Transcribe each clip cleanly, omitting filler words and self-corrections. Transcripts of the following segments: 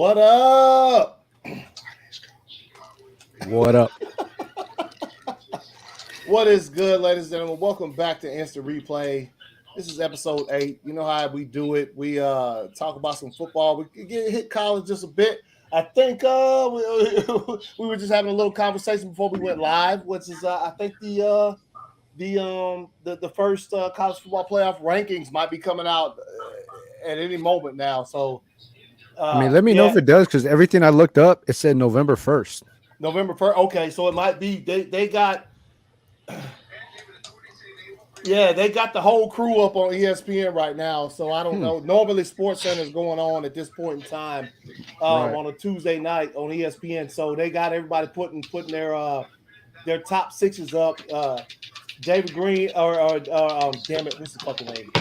What up? What up? What is good, ladies and gentlemen? Welcome back to Instant Replay. This is episode 8. You know how we do it. We talk about some football. We hit college just a bit. I think we were just having a little conversation before we went live, which is I think the first college football playoff rankings might be coming out at any moment now. So I mean, let me know if it does, because everything I looked up, it said November 1st. November 1st. Okay, so it might be they got they got the whole crew up on ESPN right now. So I don't know. Normally Sports Center is going on at this point in time on a Tuesday night on ESPN. So they got everybody putting their top sixes up. David Green or damn it, what's the fucking name?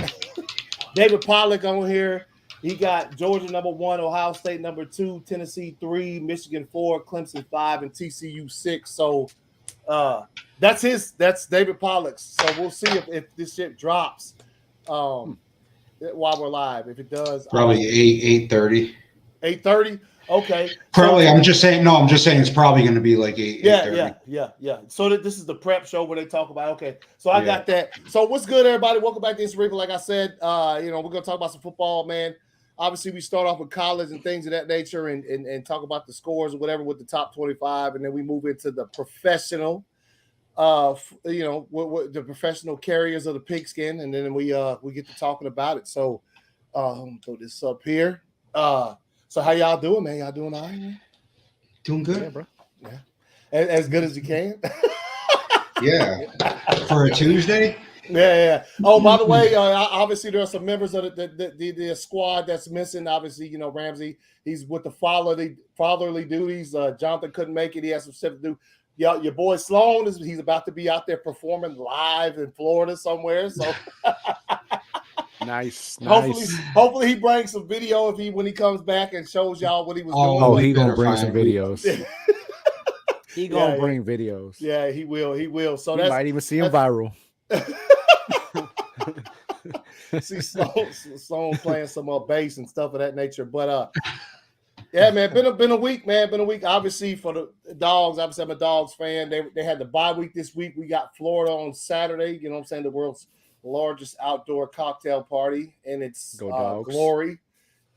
David Pollock on here. He got Georgia number 1, Ohio State number 2, Tennessee 3, Michigan 4, Clemson 5, and TCU 6. So that's David Pollock's. So we'll see if this shit drops while we're live. If it does, probably 8:30. 8:30. Okay. Probably. So, I'm just saying it's probably going to be like 8:30. Yeah. So this is the prep show where they talk about. Okay. So I got that. So what's good, everybody? Welcome back to Instant Replay. Like I said, we're gonna talk about some football, man. Obviously, we start off with college and things of that nature, and talk about the scores or whatever with the top 25, and then we move into the professional. The professional carriers of the pigskin, and then we get to talking about it. So, throw this up here. So how y'all doing, man? Y'all doing all right, man? Doing good, yeah, bro. Yeah, as good as you can. Yeah, for a Tuesday. Yeah. Oh, by the way, obviously there are some members of the squad that's missing. Obviously, Ramsey, he's with the fatherly duties. Jonathan couldn't make it. He has some stuff to do. Your boy Sloan he's about to be out there performing live in Florida somewhere. So nice. Hopefully he brings some video when he comes back and shows y'all what he was doing. Oh, he gonna bring some videos. He gonna bring videos. Yeah, he will. So you might even see him viral. See Sloan playing some bass and stuff of that nature. But yeah, man, been a week, man. Been a week. Obviously for the Dogs. Obviously, I'm a Dogs fan. They had the bye week this week. We got Florida on Saturday. You know what I'm saying? The world's largest outdoor cocktail party, and it's glory.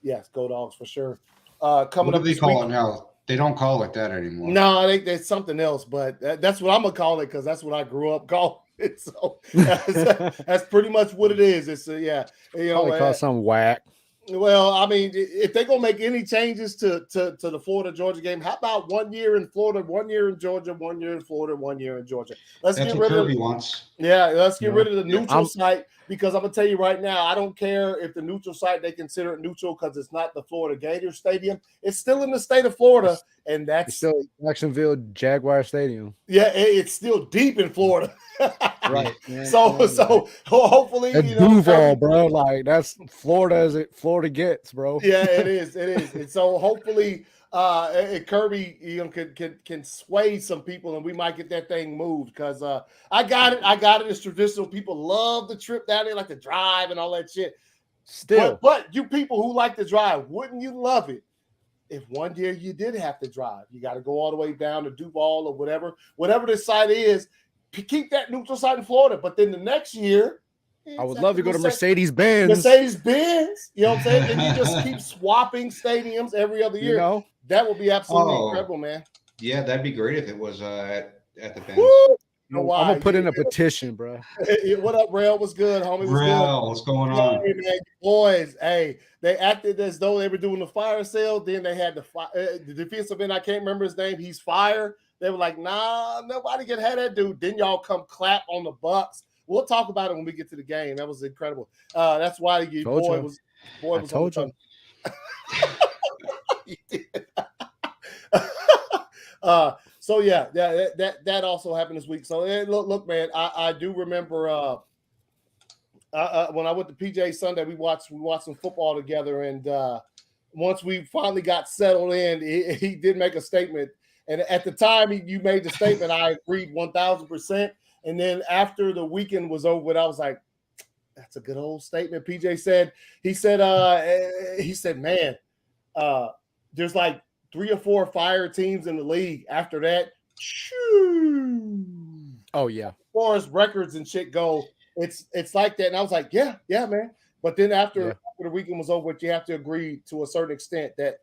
Yes, go Dogs for sure. Coming up. What do they call it now? They don't call it that anymore. No, I think there's something else, but that's what I'm gonna call it because that's what I grew up calling it. So that's pretty much what it is. It's call something whack. Well, I mean, if they're gonna make any changes to the Florida Georgia game, how about 1 year in Florida, 1 year in Georgia, 1 year in Florida, 1 year in Georgia? That's what Kirby wants. Yeah, let's get rid of the neutral site, because I'm gonna tell you right now, I don't care if the neutral site they consider it neutral because it's not the Florida Gators Stadium. It's still in the state of Florida, and that's still Jacksonville Jaguar Stadium. Yeah, it's still deep in Florida. Right. Yeah. So hopefully Duval, bro. Like that's Florida as Florida gets, bro. Yeah, it is. And so hopefully Kirby can sway some people and we might get that thing moved, because I got it as traditional. People love the trip down there, like the drive and all that shit. Still, but you people who like to drive, wouldn't you love it if 1 year you did have to drive? You got to go all the way down to Duval or whatever this site is. Keep that neutral site in Florida, but then the next year, I would love to go to Mercedes-Benz. Mercedes-Benz, you know what I'm saying? And you just keep swapping stadiums every other year. That would be absolutely incredible, man. Yeah, that'd be great if it was at the Benz. I'm gonna put in a petition, bro. What up, Rail? What's good, homie? What's going on? Hey, man, boys, they acted as though they were doing the fire sale. Then they had the defensive end. I can't remember his name. He's fire. They were like, nah, nobody can have that dude. Then y'all come clap on the Bucks. We'll talk about it when we get to the game. That was incredible. That's why your boy was told you. You did. So yeah, that also happened this week. So look, man, I do remember when I went to PJ Sunday, we watched some football together, and once we finally got settled in, he did make a statement. And at the time you made the statement, I agreed 1,000%. And then after the weekend was over, I was like, that's a good old statement. PJ said, he said, man, there's like 3 or 4 fire teams in the league. After that, shoo. Oh yeah. As far as records and shit go, it's like that. And I was like, yeah, man. But then after the weekend was over, you have to agree to a certain extent that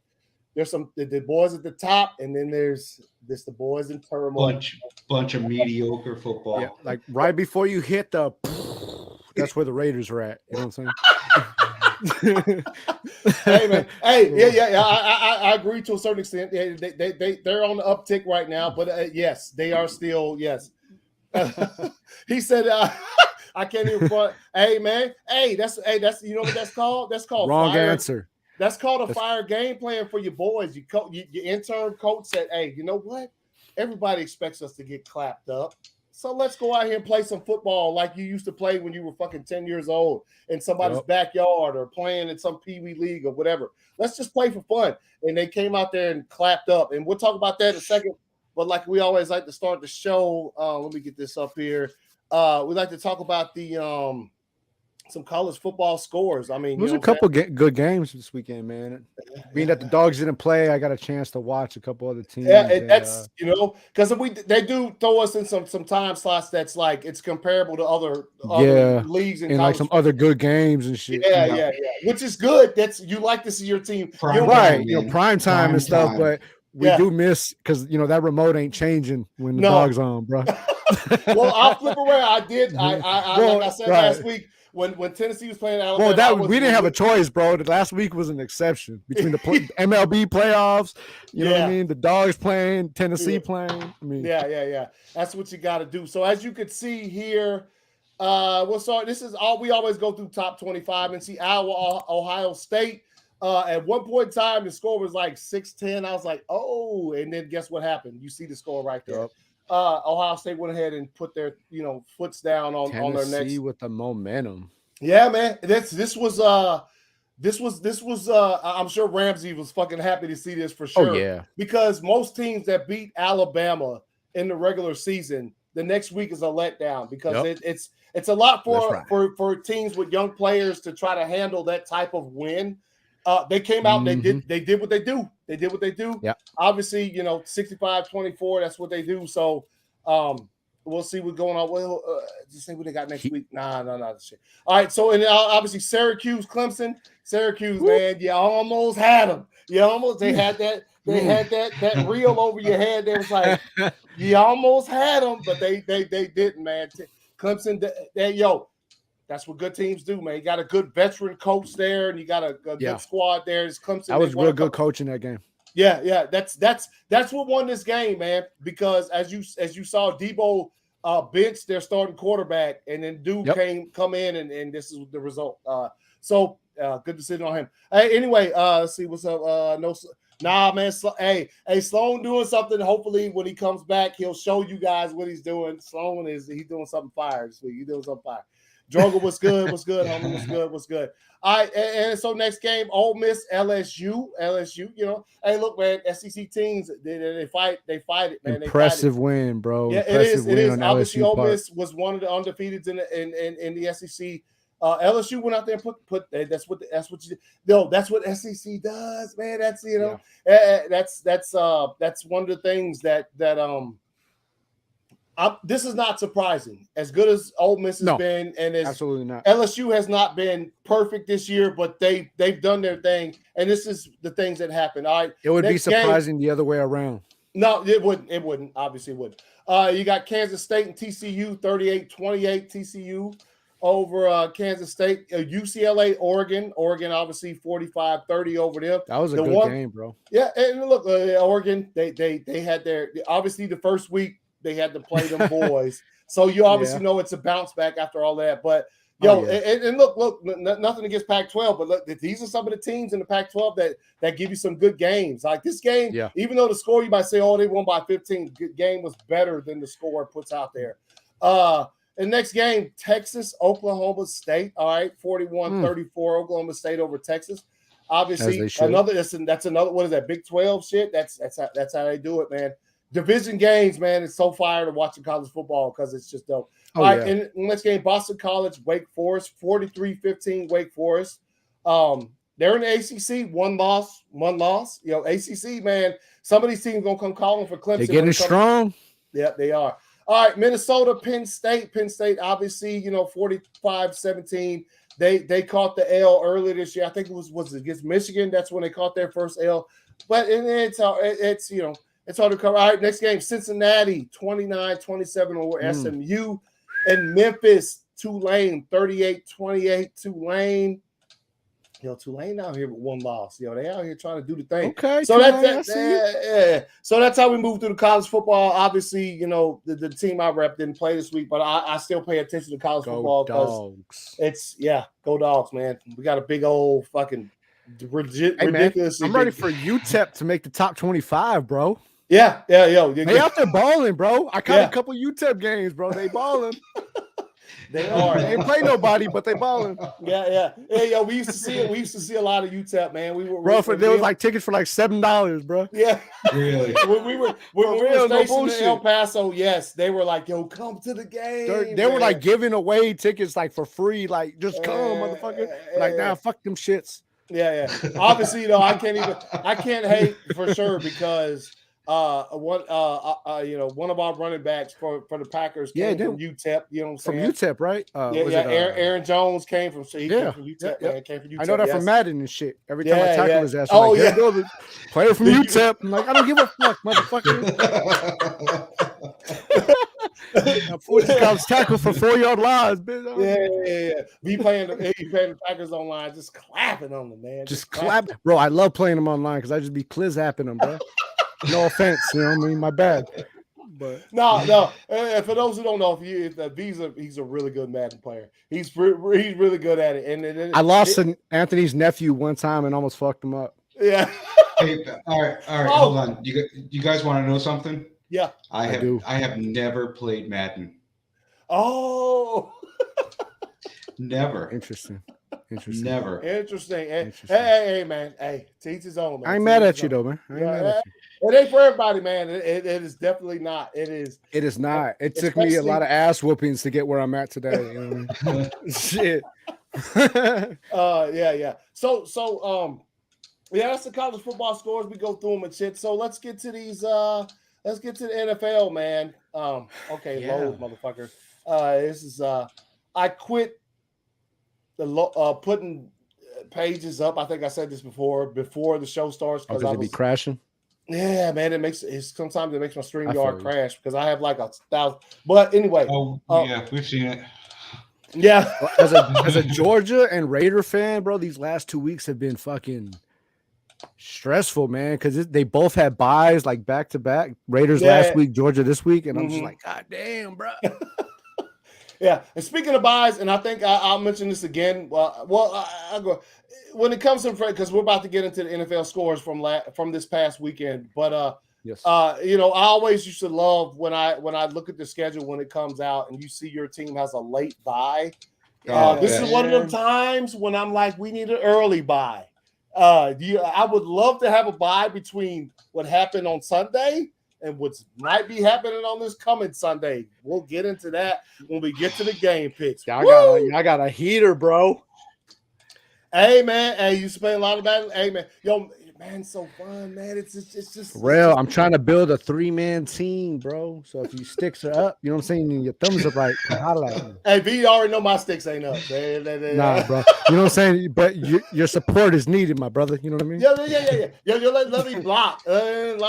there's some the boys at the top, and then there's the boys in turmoil. Bunch of mediocre football. Yeah, like right before you hit the, that's where the Raiders are at. You know what I'm saying? Hey man, yeah. I agree to a certain extent. They're on the uptick right now, but yes, they are still yes. He said, "I can't even front." Hey man, that's you know what that's called? That's called wrong fire. Answer. That's called a fire game plan for your boys. Your intern coach said, "Hey, you know what? Everybody expects us to get clapped up. So let's go out here and play some football like you used to play when you were fucking 10 years old in somebody's backyard or playing in some Pee Wee league or whatever. Let's just play for fun." And they came out there and clapped up. And we'll talk about that in a second. But like we always like to start the show. Let me get this up here. We like to talk about the some college football scores. I mean, there was a couple good games this weekend, man. Being that the Dogs didn't play, I got a chance to watch a couple other teams. Yeah, that's because they do throw us in some time slots that's like it's comparable to other leagues and like some other good games and shit. Yeah. Which is good. That's you like to see your team prime time and stuff, but we do miss because that remote ain't changing when the Dog's on, bro. Well, I'll flip around. I did. Like I said last week. When Tennessee was playing Alabama, we didn't have a choice, bro. The last week was an exception between the MLB playoffs. You know what I mean? The Dogs playing, Tennessee playing. I mean, yeah. That's what you got to do. So as you can see here, we'll start. This is all we always go through top 25 and see Iowa, Ohio State. At one point in time, the score was like 6-10. I was like, oh, and then guess what happened? You see the score right there. Yep. Ohio State went ahead and put their foots down on their necks. Tennessee with the momentum. Yeah, man. This was I'm sure Ramsey was fucking happy to see this for sure. Oh, yeah. Because most teams that beat Alabama in the regular season, the next week is a letdown because it's a lot for teams with young players to try to handle that type of win. They came out, they did what they do. They did what they do. Yeah. Obviously, 65-24, that's what they do. So we'll see what's going on. Well, just see what they got next week. Nah, shit. All right, so and obviously Syracuse, Clemson. Syracuse, man, you almost had them. They had that reel over your head. They was like, you almost had them, but they didn't, man. Clemson, that's what good teams do, man. You got a good veteran coach there, and you got a good squad there. It's Clemson. That was real good coaching that game. Yeah. That's what won this game, man. Because as you saw, Debo benched their starting quarterback, and then Duke come in, and this is the result. So good decision on him. Hey, anyway, let's see what's up. Man. Hey, Sloan doing something. Hopefully, when he comes back, he'll show you guys what he's doing. Sloan he's doing something fire this week. He's doing something fire. Droga, what's good, homie? What's good? All right, and so next game, Ole Miss, LSU. Hey, look, man, SEC teams, they fight it, man. Impressive win, bro. Yeah, Impressive it is. On Obviously, LSU Ole Miss was one of the undefeateds in the SEC. LSU went out there and put that's what SEC does, man. That's that's one of the things that this is not surprising. As good as Ole Miss has been, and as absolutely not. LSU has not been perfect this year, but they've done their thing, and this is the things that happen. All right, it would be surprising the other way around. No, it wouldn't. It wouldn't. Obviously, it wouldn't. You got Kansas State and TCU, 38-28 TCU over Kansas State. UCLA, Oregon, obviously 45-30 over them. That was a good game, bro. Yeah, and look, Oregon, they had their obviously the first week. They had to play them boys. So you obviously know it's a bounce back after all that. But, and look, nothing against Pac-12, but look, these are some of the teams in the Pac-12 that give you some good games. Like this game, even though the score, you might say, oh, they won by 15, the game was better than the score it puts out there. And next game, Texas, Oklahoma State. All right, 41-34, Oklahoma State over Texas. Obviously, that's another, what is that, Big 12 shit? That's how they do it, man. Division games, man, it's so fire to watching college football because it's just dope. All right, and next game, Boston College, Wake Forest, 43-15, Wake Forest. They're in the ACC, one loss. ACC, man, some of these teams going to come calling for Clemson. They're getting strong. Yeah, they are. All right, Minnesota, Penn State, obviously, 45-17. They caught the L earlier this year. I think it was against Michigan. That's when they caught their first L. But it's hard to cover. All right, next game, Cincinnati, 29-27 over SMU. And Memphis, Tulane, 38-28, Tulane. Tulane out here with one loss. They out here trying to do the thing. Okay. So So that's how we move through the college football. Obviously, the team I rep didn't play this week, but I still pay attention to college football because go Dogs, man. We got a big old fucking ridiculous. I'm ready for UTEP to make the top 25, bro. Yeah. They out there balling, bro. I caught a couple UTEP games, bro. They balling. They are. They ain't play nobody, but they balling. Yeah. We used to see it. We used to see a lot of UTEP, man. There was like tickets for like $7, bro. Yeah. Really? when we were stationed in El Paso, yes, they were like, "Yo, come to the game." They were like giving away tickets like for free, like just come, motherfucker. Like, nah, fuck them shits. Yeah. Obviously, I can't hate for sure because one of our running backs for the Packers came from UTEP. You know what I'm saying? From UTEP, right? Aaron Jones came from UTEP. Came from UTEP. I know that from Madden and shit. Every time I tackle his ass, player from UTEP. I'm like, I don't give a fuck, motherfucker. I'm 40 counts tackle for 4-yard lines, bitch. Yeah. He playing the Packers online, just clapping on them, man. Just clap, bro. I love playing them online because I just be cliz-happing them, bro. No offense, my bad. But no. For those who don't know, he's a really good Madden player. He's really good at it. And I lost Anthony's nephew one time and almost fucked him up. Yeah. Hey, all right. Hold on. You guys want to know something? Yeah. I have never played Madden. Oh. Never. Interesting. Never. Interesting. Hey, man. Hey, to each his own, man. I ain't mad at you, though, man. It ain't for everybody, man. It is definitely not. It is. It is not. It took me a lot of ass whoopings to get where I'm at today. Shit. Yeah. So, that's the college football scores. We go through them and shit. So let's get to these. Let's get to the NFL, man. Okay, load, motherfucker. This is. I quit putting pages up. I think I said this before the show starts because it be crashing. Yeah, man, sometimes it makes my StreamYard crash because I have like 1,000. But anyway, we've seen it. Yeah, as a Georgia and Raider fan, bro, these last 2 weeks have been fucking stressful, man, because they both had buys like back to back. Raiders last week, Georgia this week, and I'm just like, God damn, bro. Yeah, and speaking of buys, and I think I'll mention this again. I'll go when it comes to because we're about to get into the NFL scores from this past weekend. But yes, I always used to love when I look at the schedule when it comes out and you see your team has a late buy. This is one of them times when I'm like, we need an early buy. I would love to have a buy between what happened on Sunday and what might be happening on this coming Sunday. We'll get into that when we get to the game picks. I got a heater, bro. Hey, man. Hey, you used to play a lot of that. Hey, man. Yo, man, so fun, man. It's just real. I'm trying to build a 3-man team, bro. So if your sticks are up, you know what I'm saying, and your thumbs are right. Hey, B, you already know my sticks ain't up. Nah, bro. You know what I'm saying? But your support is needed, my brother. You know what I mean? Yeah. Yo, let me block. You know what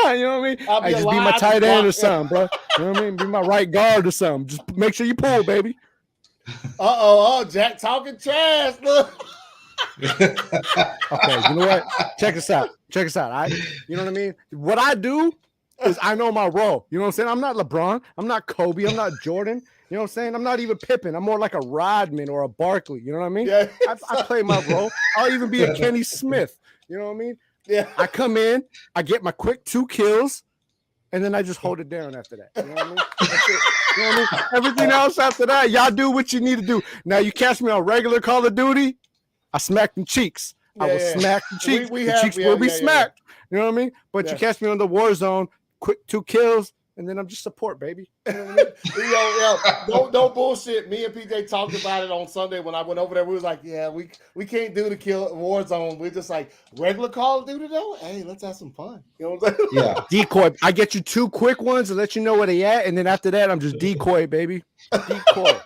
I mean? I just be my tight end or something, bro. You know what I mean? Be my right guard or something. Just make sure you pull, baby. Jack talking trash. Look. Okay, you know what? Check this out. You know what I mean? What I do is I know my role. You know what I'm saying? I'm not LeBron. I'm not Kobe. I'm not Jordan. You know what I'm saying? I'm not even Pippen. I'm more like a Rodman or a Barkley. You know what I mean? Yeah. I play my role. I'll even be a Kenny Smith. You know what I mean? Yeah. I come in, I get my quick 2 kills, and then I just hold it down after that. You know what I mean? That's it. You know what I mean? Everything else after that, y'all do what you need to do. Now, you catch me on regular Call of Duty, I smack them cheeks. I will smack the cheeks. The cheeks will be smacked. You know what I mean? But you catch me on the war zone, quick 2 kills, and then I'm just support, baby. Don't bullshit. Me and PJ talked about it on Sunday when I went over there. We was like, yeah, we can't do the kill war zone. We're just like regular Call of Duty though. Hey, let's have some fun. You know what I'm saying? Yeah. Decoy. I get you 2 quick ones to let you know where they at, and then after that, I'm just decoy, baby. Decoy.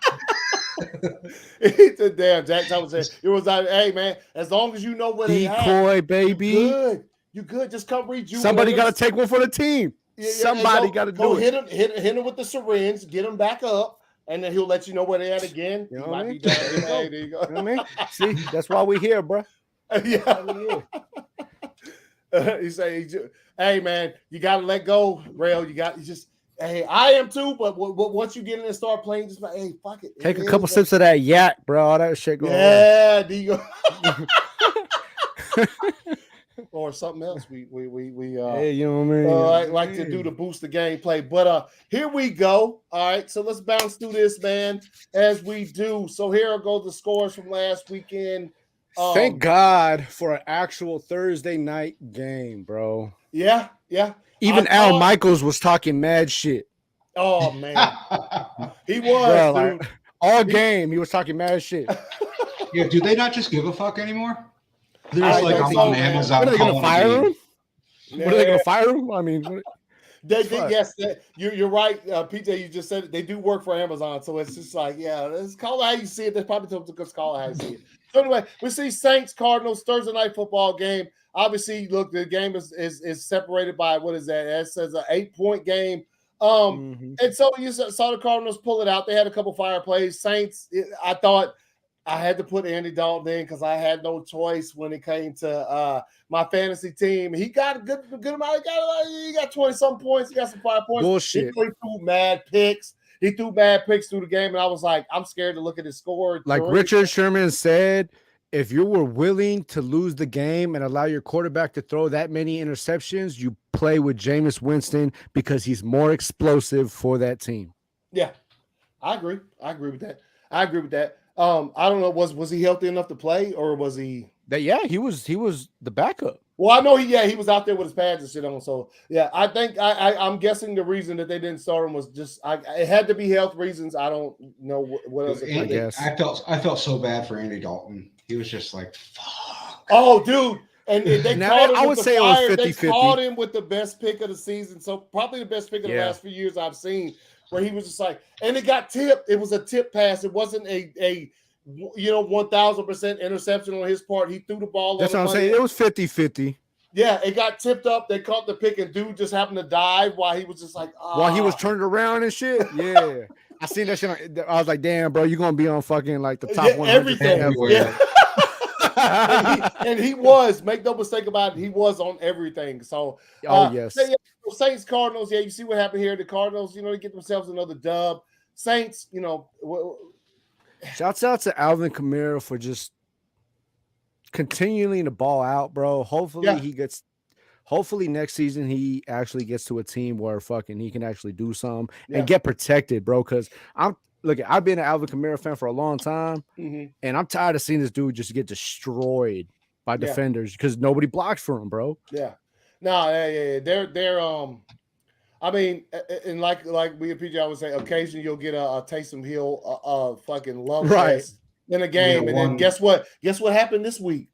Damn, Jack Thompson said it was like, hey man, as long as you know where they at, decoy, baby. You good. Just come read you. Somebody got to take one for the team. Somebody got to do it. Hit him with the syringe, get him back up, and then he'll let you know where they're at again. You know he what I might mean? be down. There you go. You know what I mean? See, that's why we here, bro. Yeah. He say, hey man, you got to let go, Rail. Hey, I am too, but once you get in and start playing, just like, hey, fuck it. Take a couple sips of that yak, bro. All that shit going on. Yeah, or something else. We hey, you know what I mean? like to do to boost the gameplay. But here we go. All right, so let's bounce through this, man, as we do. So here go the scores from last weekend. Thank God for an actual Thursday night game, bro. Yeah. Even Al Michaels was talking mad shit. Oh man, he was, bro, dude. Like, all game he was talking mad shit. Yeah, do they not just give a fuck anymore? They're just like, I'm on Amazon. What are they gonna fire him? What are they gonna fire him? I mean, yes, you're right, PJ. You just said it. They do work for Amazon, so it's just like, yeah, let's call it how you see it. They probably told us to call it how you see it. So anyway, we see Saints Cardinals Thursday night football game. Obviously, look, the game is separated by what is that? It says an 8-point game. And so you saw the Cardinals pull it out. They had a couple fire plays. Saints, I thought I had to put Andy Dalton in because I had no choice when it came to my fantasy team. He got a good amount. He got 20-some points. He got some 5 points. Bullshit. He threw mad picks. He threw mad picks through the game, and I was like, I'm scared to look at his score. Like Richard Sherman said, if you were willing to lose the game and allow your quarterback to throw that many interceptions, you play with Jameis Winston because he's more explosive for that team. Yeah, I agree. I agree with that. I don't know. Was he healthy enough to play, or was he? Yeah, he was the backup. Well, I know he was out there with his pads and shit on. So yeah, I think I'm guessing the reason that they didn't start him was just it had to be health reasons. I don't know what else. I guess I felt so bad for Andy Dalton. He was just like, fuck. Oh, dude. And they called him. I would say it was 50-50. They called him with the best pick of the season. So probably the best pick of the last few years I've seen, where he was just like, and it got tipped. It was a tip pass. It wasn't a 1,000% interception on his part. He threw the ball. That's what I'm saying. It was 50-50. Yeah, it got tipped up. They caught the pick, and dude just happened to dive while he was just like, while he was turned around and shit. Yeah, I seen that shit. I was like, damn, bro, you're gonna be on fucking like the top 100 everything. Everywhere. Yeah. and he was. Make no mistake about it. He was on everything. So, yes. Saints Cardinals. Yeah, you see what happened here. The Cardinals, they get themselves another dub. Saints, Shouts out to Alvin Kamara for just continuing to ball out, bro. Hopefully next season he actually gets to a team where fucking he can actually do something and get protected, bro. Because I've been an Alvin Kamara fan for a long time, and I'm tired of seeing this dude just get destroyed by defenders because nobody blocks for him, bro. Yeah. No, yeah. They're I mean, and like we at PJ always say, occasionally you'll get a Taysom Hill fucking love fest in a game, and then guess what? Guess what happened this week?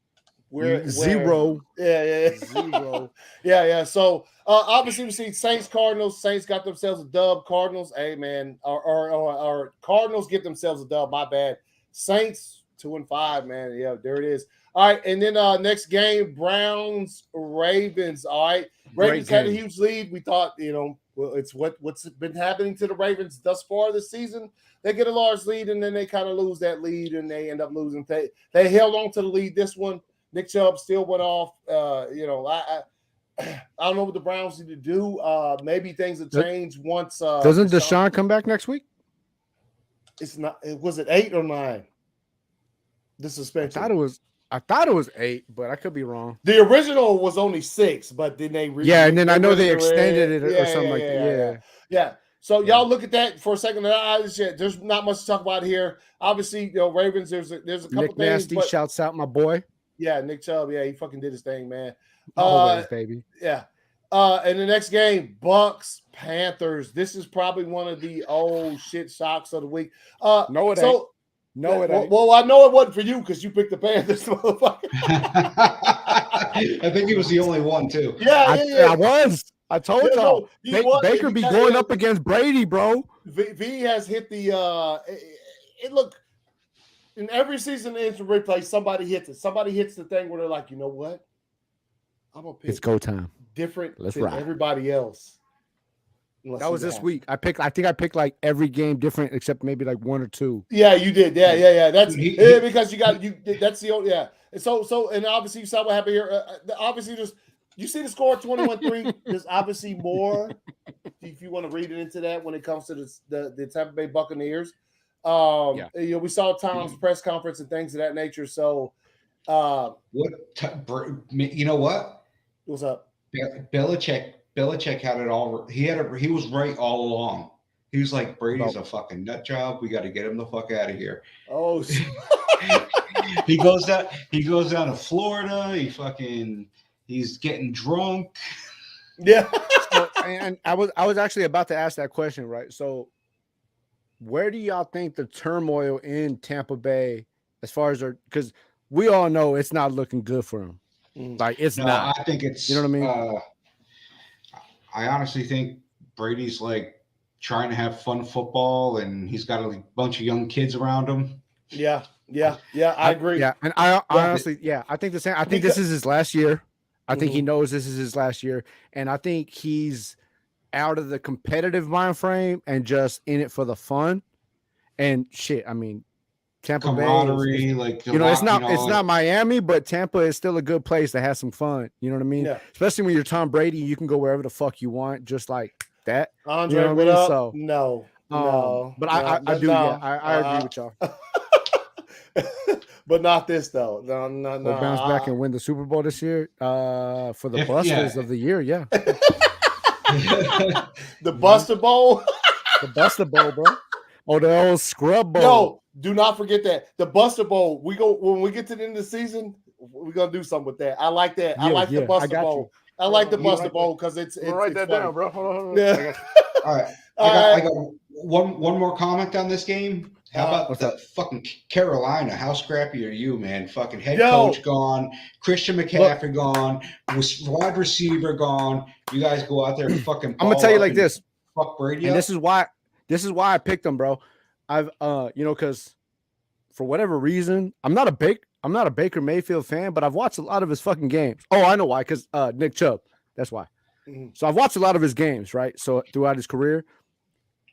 We're zero. Zero. Yeah. So obviously we see Saints Cardinals. Saints got themselves a dub. Cardinals, hey man, or Cardinals get themselves a dub. My bad. Saints 2-5, man. Yeah, there it is. All right, and then next game, Browns Ravens. All right, Ravens had a huge lead. We thought, it's what's been happening to the Ravens thus far this season. They get a large lead, and then they kind of lose that lead, and they end up losing. They held on to the lead this one. Nick Chubb still went off. I don't know what the Browns need to do. Maybe things will change once. Doesn't Deshaun come back next week? It's not. Was it 8 or 9? The suspension. I thought it was 8, but I could be wrong. The original was only 6, but then they and then I know they extended it or something like that. Yeah. So y'all look at that for a second. There's not much to talk about here. Obviously, Ravens. There's a couple Nick things. Nasty shouts out my boy. Yeah, Nick Chubb. Yeah, he fucking did his thing, man. Always, baby. Yeah. In the next game, Bucks Panthers. This is probably one of the shit shocks of the week. No, it ain't. No, it ain't. Well, I know it wasn't for you because you picked the Panthers, motherfucker. I think he was the only one too. Yeah. I was. I told y'all. Baker be going up against Brady, bro. V has hit the it look in every season in instant replay, somebody hits it. Somebody hits the thing where they're like, you know what? I'm gonna pick it's go time. Different Let's than ride. Everybody else. That was this week. I think I picked like every game different except maybe like one or two. Yeah, you did. Yeah. That's because you got you. That's the old And so and obviously you saw what happened here. Obviously, you see the score 21-3. There's obviously more if you want to read it into that when it comes to the Tampa Bay Buccaneers. We saw Tom's press conference and things of that nature. So, you know what? What's up? Belichick had it all. He was right all along. He was like, Brady's a fucking nut job. We got to get him the fuck out of here. Oh, he goes down to Florida. He's getting drunk. Yeah. And I was actually about to ask that question, right? So where do y'all think the turmoil in Tampa Bay, as far as because we all know it's not looking good for him. Like it's not. I think it's, you know what I mean? I honestly think Brady's like trying to have fun football, and he's got a bunch of young kids around him. Yeah. I agree. Yeah, and I honestly, I think the same. I think this is his last year. I think he knows this is his last year, and I think he's out of the competitive mind frame and just in it for the fun. And shit, I mean, Tampa Bay, it's not Miami, but Tampa is still a good place to have some fun. You know what I mean? Yeah. Especially when you're Tom Brady, you can go wherever the fuck you want, just like that. Andre, you know what I mean? So no. But I do. Yeah, I agree with y'all. But not this though. No. We'll bounce back and win the Super Bowl this year. For the Busters of the year, yeah. The Buster Bowl. The Buster Bowl, bro. Oh, the old Scrub Bowl. No, do not forget that. The Buster Bowl. When we get to the end of the season, we're gonna do something with that. I like that. I like the Buster Bowl. I like the Buster Bowl because it's write that down, bro. Hold on. Yeah. All right. I got one more comment on this game. How about the fucking Carolina? How scrappy are you, man? Fucking head coach gone, Christian McCaffrey gone, wide receiver gone. You guys go out there and fucking. I'm gonna tell you like this. Fuck Brady. And this is why I picked him, bro. I've because for whatever reason, I'm not a Baker Mayfield fan, but I've watched a lot of his fucking games. Oh, I know why, because Nick Chubb. That's why. Mm-hmm. So I've watched a lot of his games, right? So throughout his career.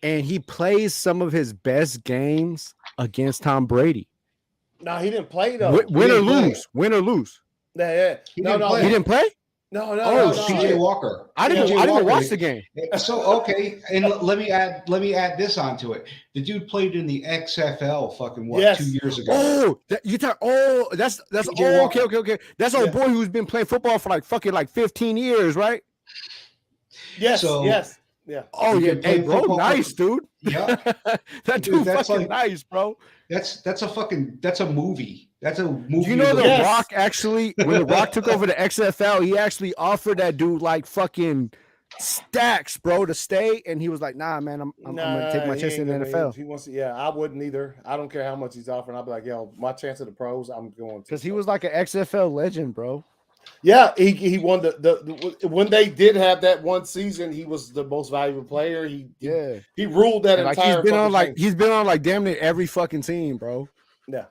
And he plays some of his best games against Tom Brady. No, he didn't play though. Win or lose. Yeah. He didn't play? No. PJ Walker. I didn't watch the game. So okay, and let me add this onto it. The dude played in the XFL 2 years ago. That's okay. That's our boy who's been playing football for like 15 years, right? Yes. Yeah. Oh yeah, hey bro, nice dude. Yeah, that dude fucking nice, bro. That's a movie. That's a movie. You know the Rock actually, when the Rock took over the XFL, he actually offered that dude like fucking stacks, bro, to stay, and he was like, "Nah, man, I'm gonna take my chance in the NFL." He wants to, I wouldn't either. I don't care how much he's offering. I'll be like, yo, my chance of the pros, I'm going to. Because he was like an XFL legend, bro. Yeah, he won the when they did have that one season, he was the most valuable player. He ruled that entire. He's been on like damn near every fucking team, bro. Yeah.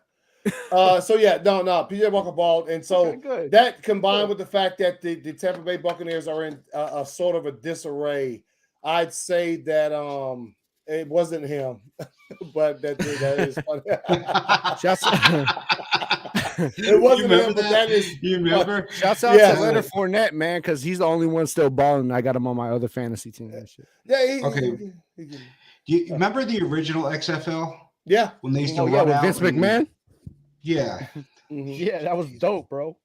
PJ Walker balled, and so that combined with the fact that the Tampa Bay Buccaneers are in a sort of a disarray, I'd say that it wasn't him, but that is funny. It wasn't him, but that is. You remember? Shouts out to Leonard Fournette, man, because he's the only one still balling. I got him on my other fantasy team and shit. Yeah. Do you remember the original XFL? Yeah. When they used to run with Vince McMahon. Yeah. Yeah, that was dope, bro.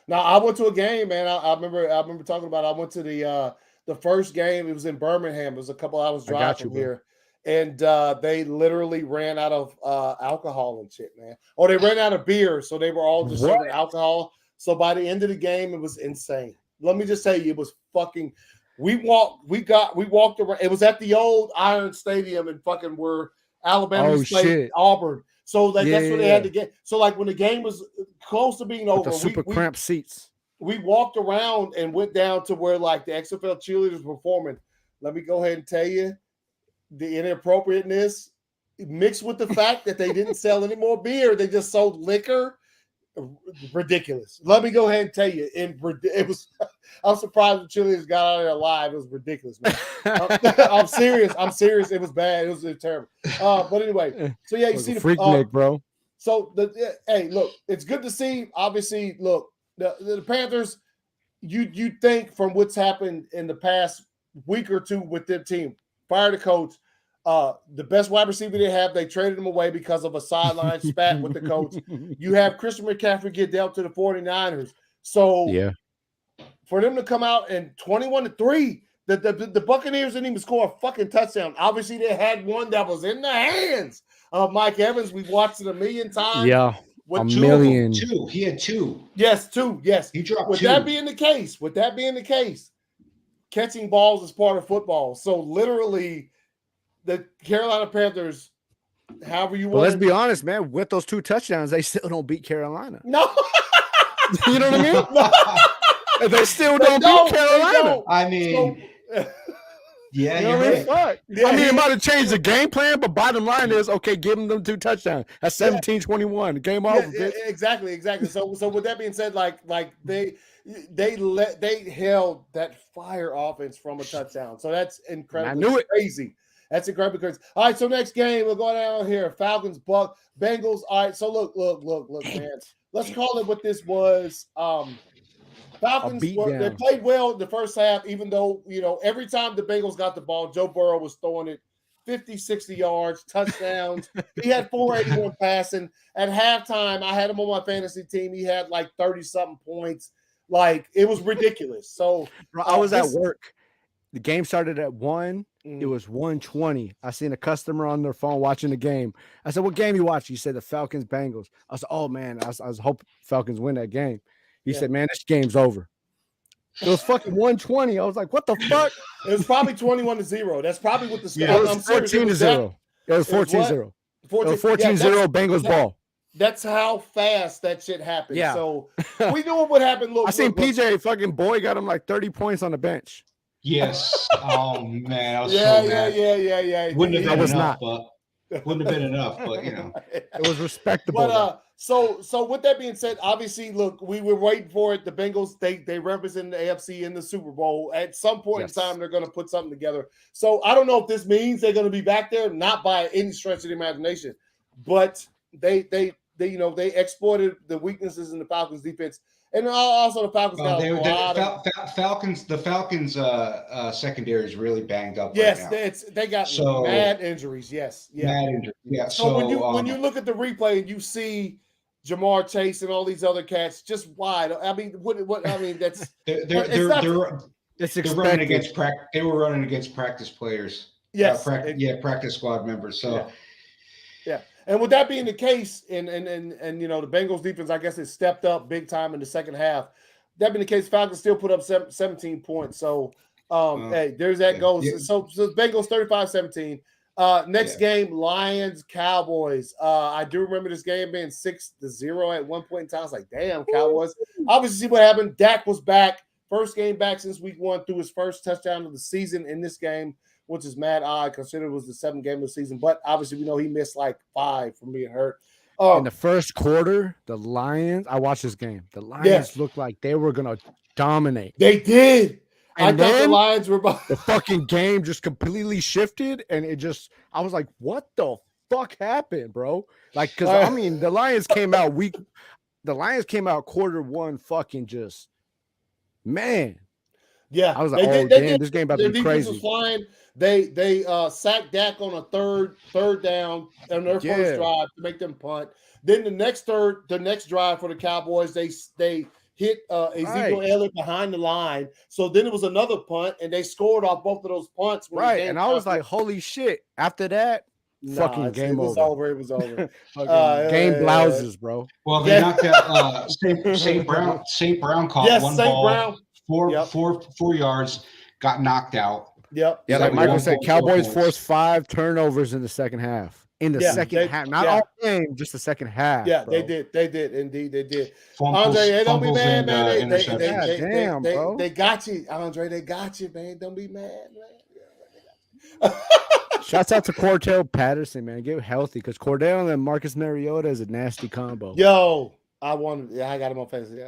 Now I went to a game, man. I remember talking about. I went to the first game. It was in Birmingham. It was a couple hours drive from here. And they literally ran out of alcohol and shit, man. Or they ran out of beer, so they were all just serving alcohol. So by the end of the game, it was insane. let me just say, it was fucking. We walked around. It was at the old Iron Stadium in fucking where Alabama played Auburn. So like that's what they had to get. So like when the game was close to being over, the super cramped seats. We walked around and went down to where like the XFL cheerleaders were performing. Let me go ahead and tell you, the inappropriateness mixed with the fact that they didn't sell any more beer, they just sold liquor. Ridiculous. Let me go ahead and tell you, it was. I'm surprised the cheerleaders got out of there alive. It was ridiculous, man. I'm serious. It was bad. It was terrible. But anyway, so yeah, you see the freak Nick, bro. So hey, look, it's good to see. Obviously, look, the Panthers. You think from what's happened in the past week or two with their team, fire the coach. The best wide receiver they have, they traded him away because of a sideline spat with the coach. You have Christian McCaffrey get dealt to the 49ers. So for them to come out and 21-3, the Buccaneers didn't even score a fucking touchdown. Obviously, they had one that was in the hands of Mike Evans. We've watched it a million times. Yeah. With a million. Two. He had two. Yes, two. Yes. He dropped with two. That being the case, catching balls is part of football. So literally, the Carolina Panthers, however you want. Let's be honest, man. With those 2 touchdowns, they still don't beat Carolina. No. You know what I mean? No. They still don't beat Carolina. I mean, yeah, you know what I mean? Fuck. Yeah, I mean, it might have changed the game plan, but bottom line is, okay, give them 2 touchdowns. That's 17-21. Game over. Bitch. Exactly. So with that being said, like they held that fire offense from a touchdown. So that's incredibly crazy. That's incredible because all right. So next game we'll go down here. Falcons, Bengals. All right. So look, man. Let's call it what this was. Falcons they played well in the first half, even though every time the Bengals got the ball, Joe Burrow was throwing it 50, 60 yards, touchdowns. He had 481 passing. At halftime, I had him on my fantasy team. He had like 30-something points. Like it was ridiculous. So I was at work. The game started at 1. It was 1:20. I seen a customer on their phone watching the game. I said, "What game you watching?" He said, "The Falcons Bengals." I said, "Oh man, I was hoping Falcons win that game." He said, "Man, this game's over." It was fucking 1:20. I was like, "What the fuck?" It was probably 21-0. That's probably what the score. It was 14-0. It was 14-0. It was 14-0 Bengals ball. That's how fast that shit happened. Yeah. So we knew what would happen. Look, I seen PJ fucking boy got him like 30 points on the bench. Yes. Oh man, I was so mad. Yeah. Wouldn't have been enough, but it was respectable. But so with that being said, obviously, look, we were waiting for it. The Bengals, they represent the AFC in the Super Bowl. At some point in time, they're going to put something together. So I don't know if this means they're going to be back there, not by any stretch of the imagination, but they exploited the weaknesses in the Falcons defense. And also the Falcons the Falcons secondary is really banged up. Yes, right now. They got mad injuries. Yes, mad injuries. Yeah. So when you look at the replay and you see Jamar Chase and all these other cats just wide, I mean, what I mean that's they're running against practice. They were running against practice players. Yes, practice squad members. So. Yeah. And with that being the case, and the Bengals defense, I guess, it stepped up big time in the second half. That being the case, Falcons still put up 17 points. So, hey, there's that goes. Yeah. So Bengals 35-17. Next game, Lions, Cowboys. I do remember this game being 6-0 at one point in time. I was like, damn, Cowboys. Obviously, see what happened. Dak was back. First game back since week 1, threw his first touchdown of the season in this game, which is mad odd considering it was the 7th game of the season. But obviously, we know he missed like 5 from being hurt. In the first quarter, the Lions, I watched this game. The Lions looked like they were going to dominate. They did. And I thought the Lions were about the fucking game just completely shifted. And I was like, what the fuck happened, bro? Like, because I mean, the Lions came out quarter 1 fucking just, man. Yeah, I was like, damn, this game about to be crazy. Was flying. They sacked Dak on a third down on their first drive to make them punt. Then the next drive for the Cowboys, they hit Ezekiel Elliott behind the line. So then it was another punt, and they scored off both of those punts. Right, and I was like, holy shit. After that, fucking game over. It was over. Game blouses, bro. Well, they knocked out St. Brown caught one ball 4 yards, got knocked out. Yep. Yeah, So like we Michael won said, 4 Cowboys points. forced 5 turnovers in the second half. In the second half, not all game, just the second half. Yeah, bro. they did. Indeed, they did. Fumbles, Andre, they don't be mad, and, man. interceptions. They got you, Andre. They got you, man. Don't be mad, man. Shouts out to Cordell Patterson, man. Get healthy because Cordell and Marcus Mariota is a nasty combo. Yo, I got him on fantasy.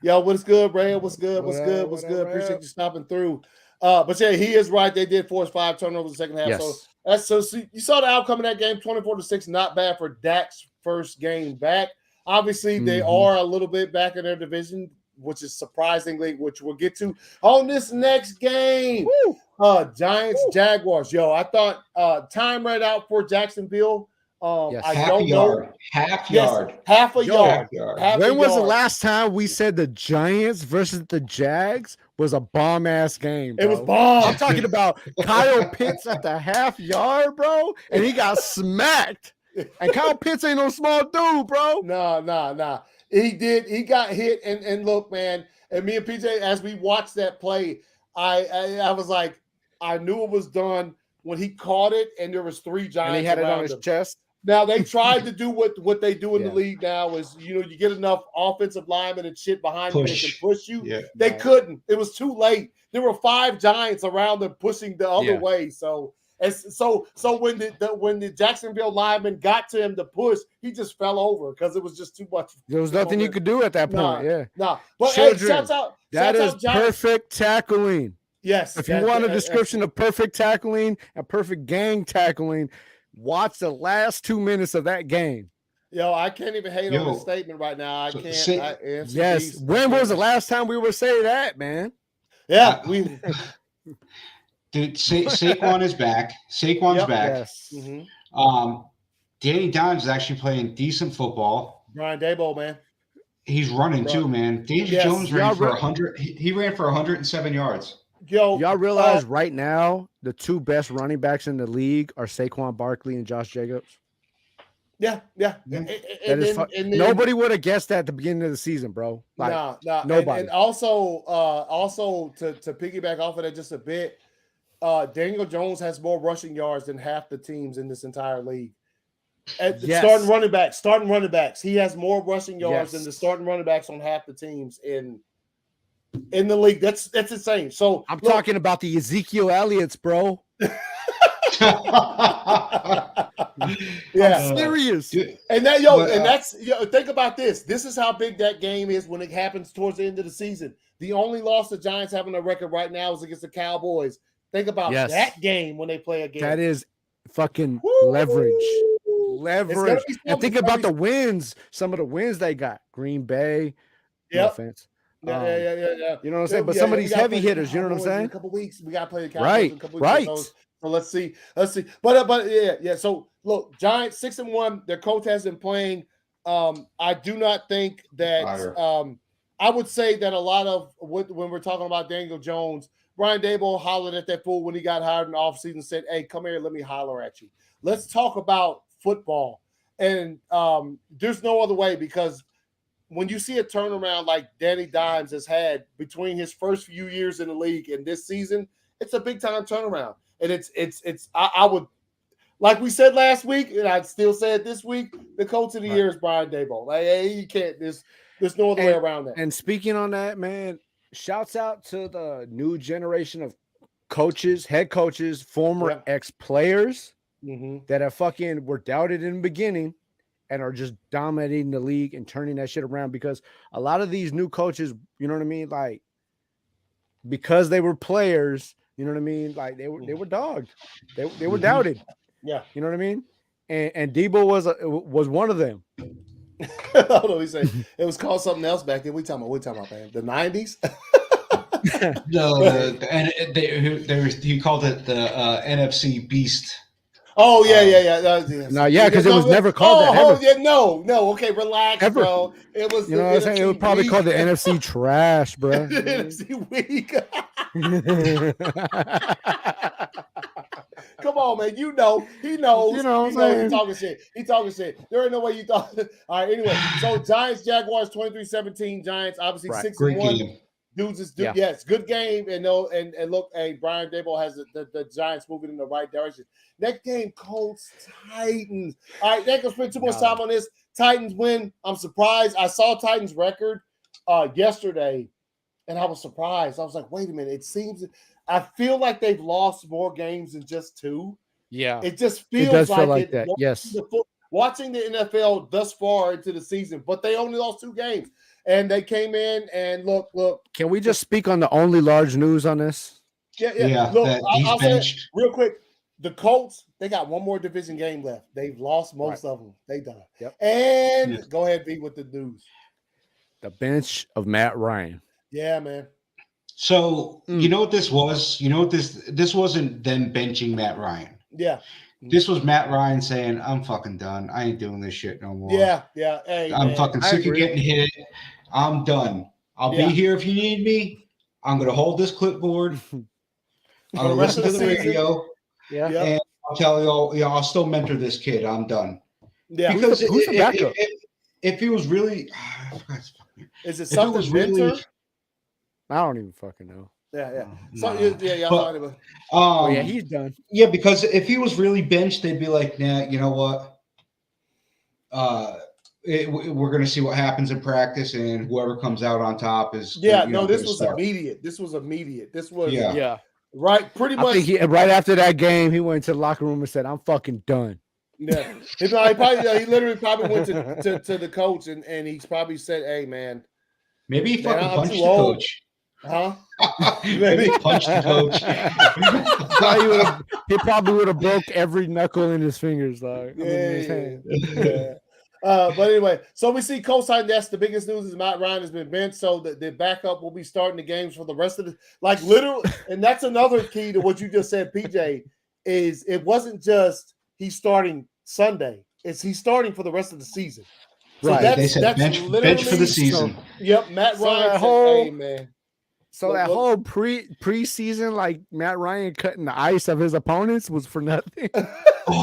Yo, what's good, Brad? What's good? What's good? Appreciate you stopping through. But yeah, he is right. They did force 5 turnovers in the second half. Yes. So you saw the outcome of that game, 24-6. Not bad for Dak's first game back. Obviously, they are a little bit back in their division, which is surprisingly, which we'll get to on this next game. Giants, Jaguars. Yo, I thought time ran out for Jacksonville. Half a yard. When was the last time we said the Giants versus the Jags was a bomb ass game? Bro? It was bomb. I'm talking about Kyle Pitts at the half yard, bro, and he got smacked. And Kyle Pitts ain't no small dude, bro. Nah. He did. He got hit. And look, man, and me and PJ, as we watched that play, I was like, I knew it was done when he caught it, and there was 3 Giants. And he had it on his chest. Now they tried to do what they do in the league now is you get enough offensive linemen and shit behind you that can push you. Yeah. They couldn't. It was too late. There were 5 Giants around them pushing the other way. So when the Jacksonville lineman got to him to push, he just fell over because it was just too much. There was nothing you could do at that point. But Children, hey, shouts out perfect tackling. Yes. If you want a description of perfect tackling and perfect gang tackling, watch the last 2 minutes of that game. Yo, I can't even hate on this statement right now. I can't. Yes. When was the last time we would say that, man? Yeah. Dude, Saquon is back. Saquon's back. Yes. Danny Dimes is actually playing decent football. Brian Daboll, man. He's running too, man. Daniel Jones ran for 100. He ran for 107 yards. Yo, y'all realize right now the 2 best running backs in the league are Saquon Barkley and Josh Jacobs? Yeah. Nobody would have guessed that at the beginning of the season, bro. Like, nobody. And also to piggyback off of that just a bit, Daniel Jones has more rushing yards than half the teams in this entire league. Starting running backs. He has more rushing yards than the starting running backs on half the teams in the league. That's insane. So I'm talking about the Ezekiel Elliott's, bro. I'm serious. And that's think about this. This is how big that game is when it happens towards the end of the season. The only loss the Giants have on their record right now is against the Cowboys. Think about that game when they play a game. That is fucking leverage. And think about the wins. Some of the wins they got. Green Bay. No offense. Yeah. You know what I'm saying? But some of these heavy hitters, you know what I'm saying? In a couple weeks, we got to play the Cowboys in a couple weeks. Right. So let's see. But yeah. So look, Giants 6-1. Their coach has been playing. I do not think that. I would say that a lot of when we're talking about Daniel Jones, Brian Daboll hollered at that fool when he got hired in the offseason and said, "Hey, come here, let me holler at you. Let's talk about football." And there's no other way because when you see a turnaround like Danny Dimes has had between his first few years in the league and this season, it's a big time turnaround. And I would, like we said last week, and I'd still say it this week, the coach of the year is Brian Daboll. Like, hey, you can't, there's no other way around that. And speaking on that, man, shouts out to the new generation of coaches, head coaches, former ex-players that were doubted in the beginning and are just dominating the league and turning that shit around because a lot of these new coaches, you know what I mean? Like, because they were players, you know what I mean? Like they were dogged. They were doubted. Yeah. You know what I mean? And Debo was one of them. Hold on, he said it was called something else back then. What talking about, man? The 90s? No, he called it the NFC Beast. Oh yeah. No, because it was never called that. Ever. No. Okay, relax, bro. It was. You know what I'm saying? It was probably called the NFC Trash, bro. The NFC Weak. Come on, man. You know, he knows. You know what I'm saying? He talking shit. There ain't no way you thought. All right. Anyway, so Giants, Jaguars, 23-17. Giants, obviously 6-1. Dudes is yes, good game. And look, hey, Brian Daboll has the Giants moving in the right direction. Next game, Colts, Titans. All right, they can spend too much time on this. Titans win. I'm surprised. I saw Titans record yesterday, and I was surprised. I was like, wait a minute. I feel like they've lost more games than just 2. Yeah. It just feels like that. Yes. Watching the NFL thus far into the season, but they only lost 2 games. And they came in and look. Can we just speak on the only large news on this? Yeah. Look, I'll say it real quick. The Colts, they got one more division game left. They've lost most of them. They done. Yep. And go ahead, B, with the news. The bench of Matt Ryan. Yeah, man. So you know what this was? You know what this wasn't them benching Matt Ryan. Yeah. This was Matt Ryan saying, I'm fucking done. I ain't doing this shit no more. Yeah. Hey, I'm fucking sick of getting hit. I'm done. I'll be here if you need me. I'm going to hold this clipboard. I'm going to listen to the radio. Yeah. And I'll tell you all, I'll still mentor this kid. I'm done. Yeah. Because who's the backup? If he was really, is it something mentor? I don't even fucking know. Yeah. He's done. Yeah, because if he was really benched, they'd be like, nah, you know what? We're going to see what happens in practice, and whoever comes out on top is. This was immediate. This was right. Pretty much. I think right after that game, he went to the locker room and said, "I'm fucking done." Yeah, he literally probably went to the coach and he's probably said, "Hey, man, maybe he fucking punched the coach." Huh? Maybe he punched the coach. He probably would have broke every knuckle in his fingers, in his hand. But anyway, so we see Colts Titans. That's the biggest news is Matt Ryan has been benched, so the backup will be starting the games for the rest of literally. And that's another key to what you just said, PJ. Is it wasn't just he's starting Sunday; he's starting for the rest of the season. So right? They said bench for the season. Yep, Matt Ryan said, "Hey, man." So that whole preseason, like Matt Ryan cutting the ice of his opponents was for nothing. Yeah, I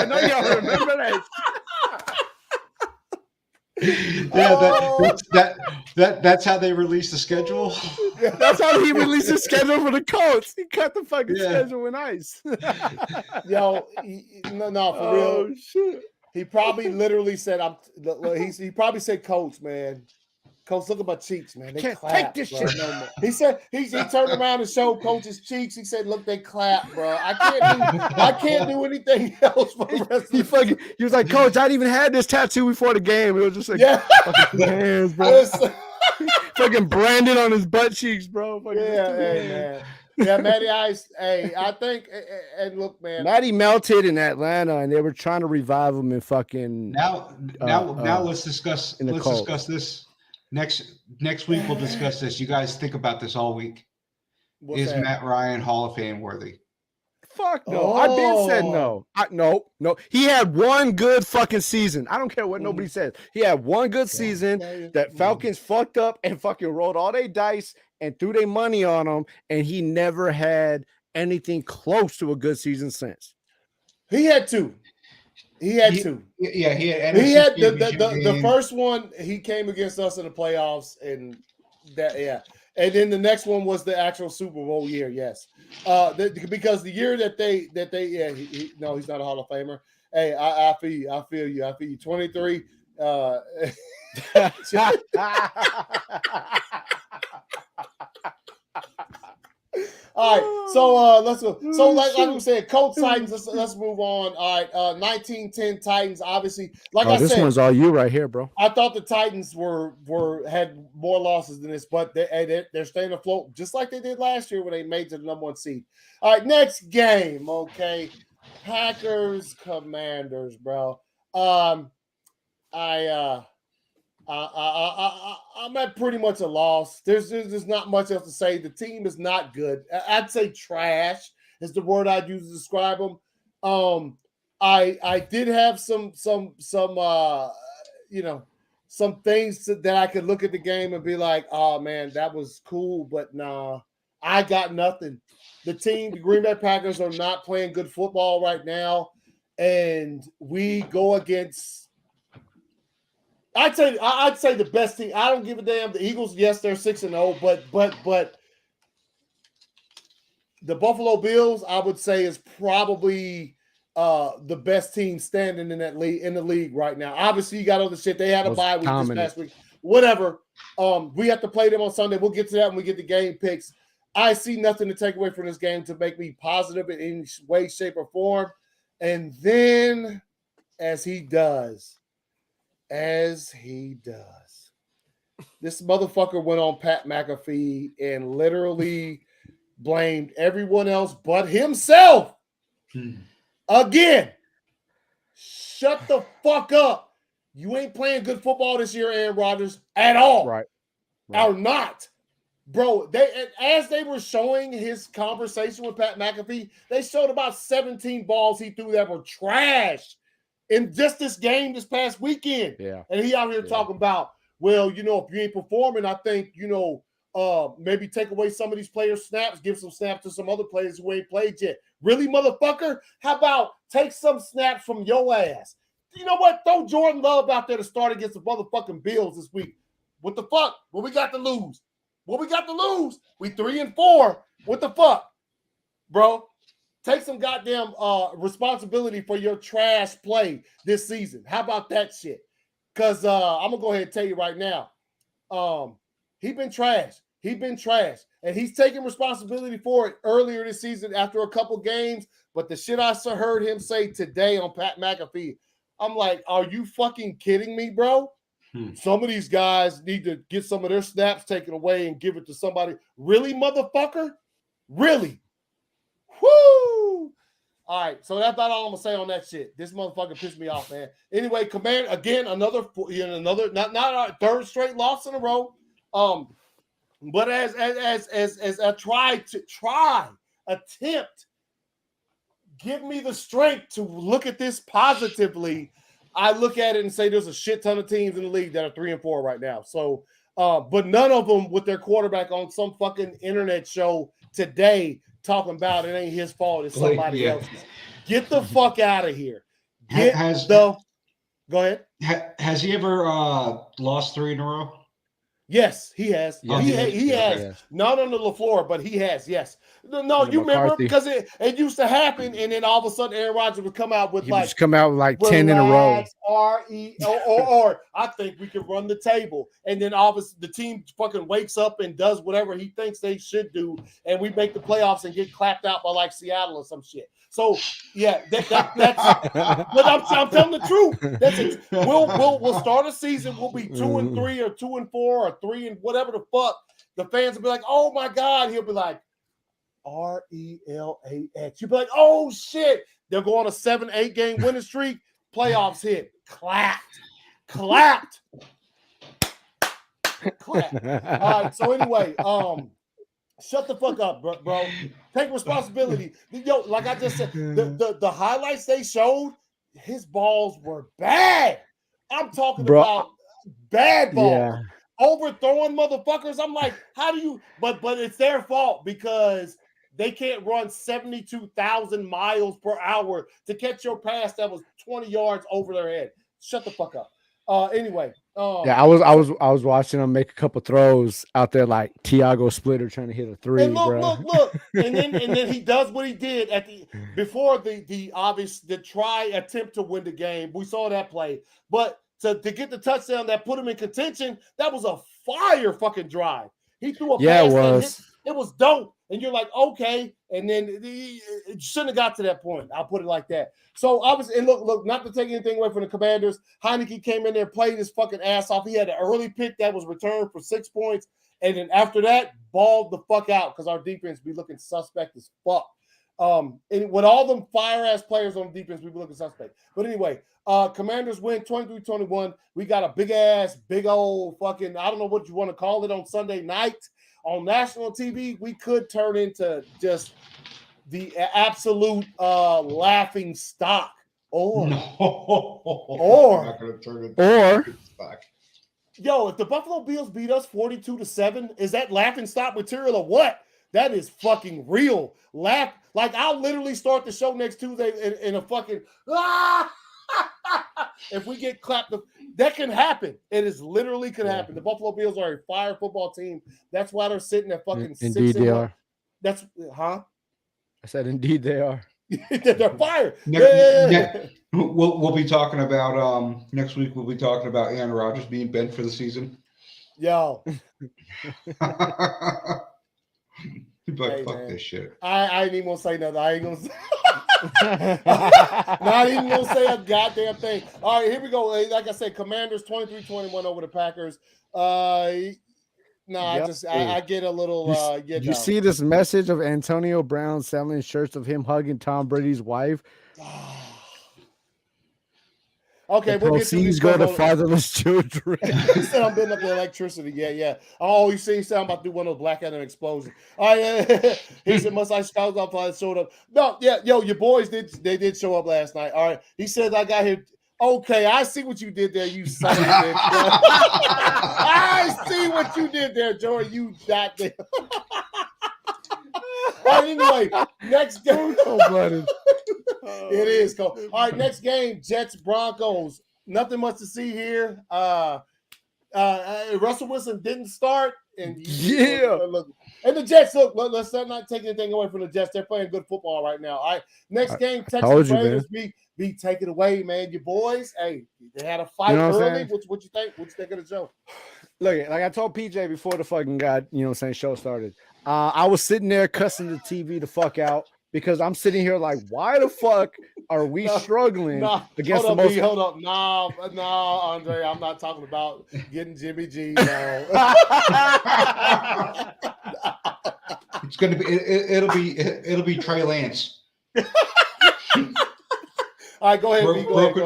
know y'all remember that. That's how they released the schedule. That's how he released the schedule for the Colts. He cut the fucking schedule with ice. No, for real. Shit. He probably literally said, he probably said, "Coach, man. Coach, look at my cheeks, man. They can't clap, take this bro. shit no more." He said he turned around and showed Coach's cheeks. He said, "Look, they clap, bro. I can't do anything else for the rest of the He was like, "Coach, I didn't even had this tattoo before the game. It was just like fucking hands, bro. Fucking branded on his butt cheeks, bro. Man. Yeah, Matty Ice. Hey, I think, and look, man, Matty melted in Atlanta, and they were trying to revive him in fucking. Now, let's discuss. Discuss this next week. We'll discuss this. You guys think about this all week. Is Matt Ryan Hall of Fame worthy? Fuck no. I've been said no. No. He had one good fucking season. I don't care what nobody says. He had one good season that Falcons fucked up and fucking rolled all their dice and threw their money on him, and he never had anything close to a good season since. He had two. Yeah, he had. He had the first one. He came against us in the playoffs, and that and then the next one was the actual Super Bowl year. Yes, because the year that they he's not a Hall of Famer. Hey, I feel you. 23. All right, so let's go. So like we said, Colts Titans. Let's move on. All right, 19-10 Titans. Obviously, I this said, one's all you right here, bro. I thought the Titans had more losses than this, but they're staying afloat just like they did last year when they made to the number 1 seed. All right, next game. Okay, Packers Commanders, bro. I'm at pretty much a loss. There's not much else to say. The team is not good. I'd say trash is the word I'd use to describe them. I did have some things that I could look at the game and be like, oh man, that was cool, but nah, I got nothing. The Green Bay Packers are not playing good football right now, and we go against I'd say the best team. I don't give a damn. The Eagles, yes, they're 6-0, but the Buffalo Bills, I would say, is probably the best team standing in that league in the league right now. Obviously, you got other shit. They had a bye week this past week. Whatever. We have to play them on Sunday. We'll get to that when we get the game picks. I see nothing to take away from this game to make me positive in any way, shape, or form. And then, as he does, this motherfucker went on Pat McAfee and literally blamed everyone else but himself. Again, shut the fuck up. You ain't playing good football this year, Aaron Rodgers, at all. Right. Or not. Bro, as they were showing his conversation with Pat McAfee, they showed about 17 balls he threw that were trash in just this game this past weekend. Yeah. And he out here talking about, well, if you ain't performing, I think, maybe take away some of these players' snaps, give some snaps to some other players who ain't played yet. Really, motherfucker? How about take some snaps from your ass? You know what? Throw Jordan Love out there to start against the motherfucking Bills this week. What the fuck? What we got to lose? We 3-4. What the fuck? Bro, take some goddamn responsibility for your trash play this season. How about that shit? Because I'm going to go ahead and tell you right now, he been trash. And he's taking responsibility for it earlier this season after a couple games. But the shit I heard him say today on Pat McAfee, I'm like, are you fucking kidding me, bro? Some of these guys need to get some of their snaps taken away and give it to somebody. Really, motherfucker? Really? Woo! All right, so that's about all I'm gonna say on that shit. This motherfucker pissed me off, man. Anyway, Command again, another not our third straight loss in a row. But as I attempt, give me the strength to look at this positively. I look at it and say there's a shit ton of teams in the league that are 3-4 right now. So, but none of them with their quarterback on some fucking internet show today talking about it ain't his fault, it's somebody else's. Get the fuck out of here. Go ahead. Has he ever lost 3 in a row? Yes, he has. Yeah, he has. Not on the LaFleur, but he has. Yes. No, you remember because it used to happen, and then all of a sudden Aaron Rodgers would come out with 10 in a row. Or I think we can run the table, and then obviously the team fucking wakes up and does whatever he thinks they should do, and we make the playoffs and get clapped out by like Seattle or some shit. So yeah, that's. But I'm telling the truth. That's it. We'll start a season. We'll be 2-3 or 2-4 or 3 and whatever the fuck. The fans will be like, "Oh my god!" He'll be like, RELAX. You'll be like, "Oh shit!" They'll go on a 7-8 game winning streak. Playoffs hit. Clapped. Clapped. All right. So anyway, shut the fuck up, bro. Take responsibility. Yo, like I just said, the highlights they showed, his balls were bad. I'm talking about bad balls. Yeah. Overthrowing motherfuckers. I'm like, how do you? But it's their fault because they can't run 72,000 miles per hour to catch your pass that was 20 yards over their head. Shut the fuck up. Anyway. I was watching him make a couple throws out there like Tiago Splitter trying to hit a 3. And look. And then he does what he did before the obvious attempt to win the game. We saw that play. But to get the touchdown that put him in contention, that was a fire fucking drive. He threw a pass it was dope. And you're like, okay. And then it shouldn't have got to that point. I'll put it like that. So obviously, and look, not to take anything away from the Commanders, Heineke came in there, played his fucking ass off. He had an early pick that was returned for 6 points. And then after that, balled the fuck out because our defense be looking suspect as fuck. And with all them fire-ass players on defense, we be looking suspect. But anyway, Commanders win 23-21. We got a big old fucking, I don't know what you want to call it on Sunday night. On national TV, we could turn into just the absolute laughing stock. Or not gonna turn into stock. Yo, if the Buffalo Bills beat us 42-7, is that laughing stock material or what? That is fucking real. Like I'll literally start the show next Tuesday in a fucking if we get clapped, that can happen. It is literally could happen. The Buffalo Bills are a fire football team. That's why they're sitting at fucking 6 Indeed, they are. That's I said, indeed, they are. They're fire. We'll be talking about next week. We'll be talking about Aaron Rodgers being bent for the season. Yo. But hey, fuck man. this shit. I ain't even gonna say nothing. I ain't gonna say not even gonna say a goddamn thing. All right, here we go. Like I said, Commanders 23-21 over the Packers. I get a little you see this message of Antonio Brown selling shirts of him hugging Tom Brady's wife? Okay, the proceeds go to fatherless children. He said I'm building up the electricity. Yeah. Oh, you see, he said I'm about to do one of those Black Adam explosions. All right, he said must I shout up? I showed up. No, yeah, yo, your boys did show up last night. All right, he said I got here. Okay, I see what you did there, you son of a bitch. I see what you did there, Joey. You goddamn. All right, anyway, next game. Cold-blooded. It is cold. All right, next game, Jets Broncos. Nothing much to see here. Russell Wilson didn't start, and and the Jets let's not take anything away from the Jets. They're playing good football right now. All right, next game, Texas Raiders be taken away, man. Your boys, hey, they had a fight early. What you think? What you think of the show? Look, like I told PJ before the fucking show started. I was sitting there cussing the TV the fuck out because I'm sitting here like, why the fuck are we struggling against the most? Hold up, no, Andre, I'm not talking about getting Jimmy G. No. It's gonna be. It'll be Trey Lance. All right, go ahead.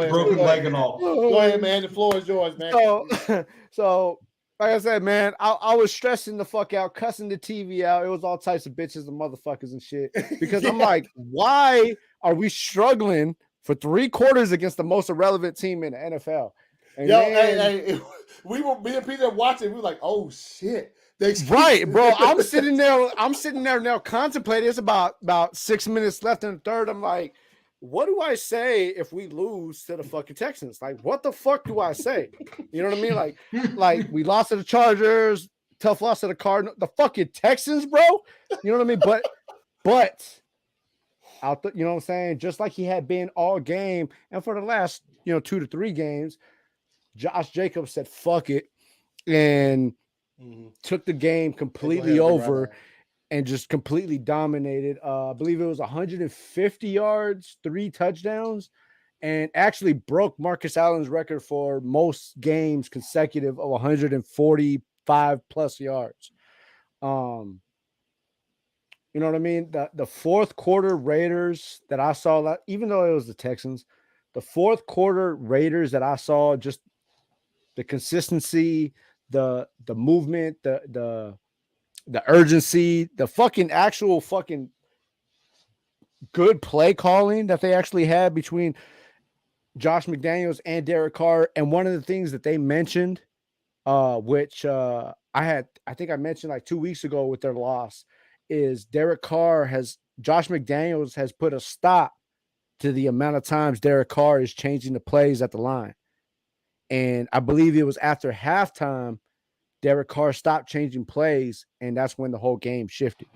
Broken leg and all. Go ahead, man. The floor is yours, man. So like I said, man, I was stressing the fuck out, cussing the TV out. It was all types of bitches and motherfuckers and shit. Because I'm like, why are we struggling for 3 quarters against the most irrelevant team in the NFL? And hey, me and Peter watching. We were like, oh shit. Right, bro. I'm sitting there now contemplating. It's about 6 minutes left in the third. I'm like, what do I say if we lose to the fucking Texans? Like, what the fuck do I say? You know what I mean? Like we lost to the Chargers, tough loss to the Cardinals, the fucking Texans, bro. You know what I mean? But out you know what I'm saying? Just like he had been all game, and for the last 2 to 3 games, Josh Jacobs said fuck it and took the game completely over. And just completely dominated. I believe it was 150 yards, 3 touchdowns, and actually broke Marcus Allen's record for most games consecutive of 145 plus yards. You know what I mean? The fourth quarter Raiders that I saw, even though it was the Texans, the fourth quarter Raiders that I saw, just the consistency, the movement, the urgency, the fucking actual fucking good play calling that they actually had between Josh McDaniels and Derek Carr. And one of the things that they mentioned, which I think I mentioned like 2 weeks ago with their loss, is Derek Carr Josh McDaniels has put a stop to the amount of times Derek Carr is changing the plays at the line. And I believe it was after halftime, Derek Carr stopped changing plays, and that's when the whole game shifted.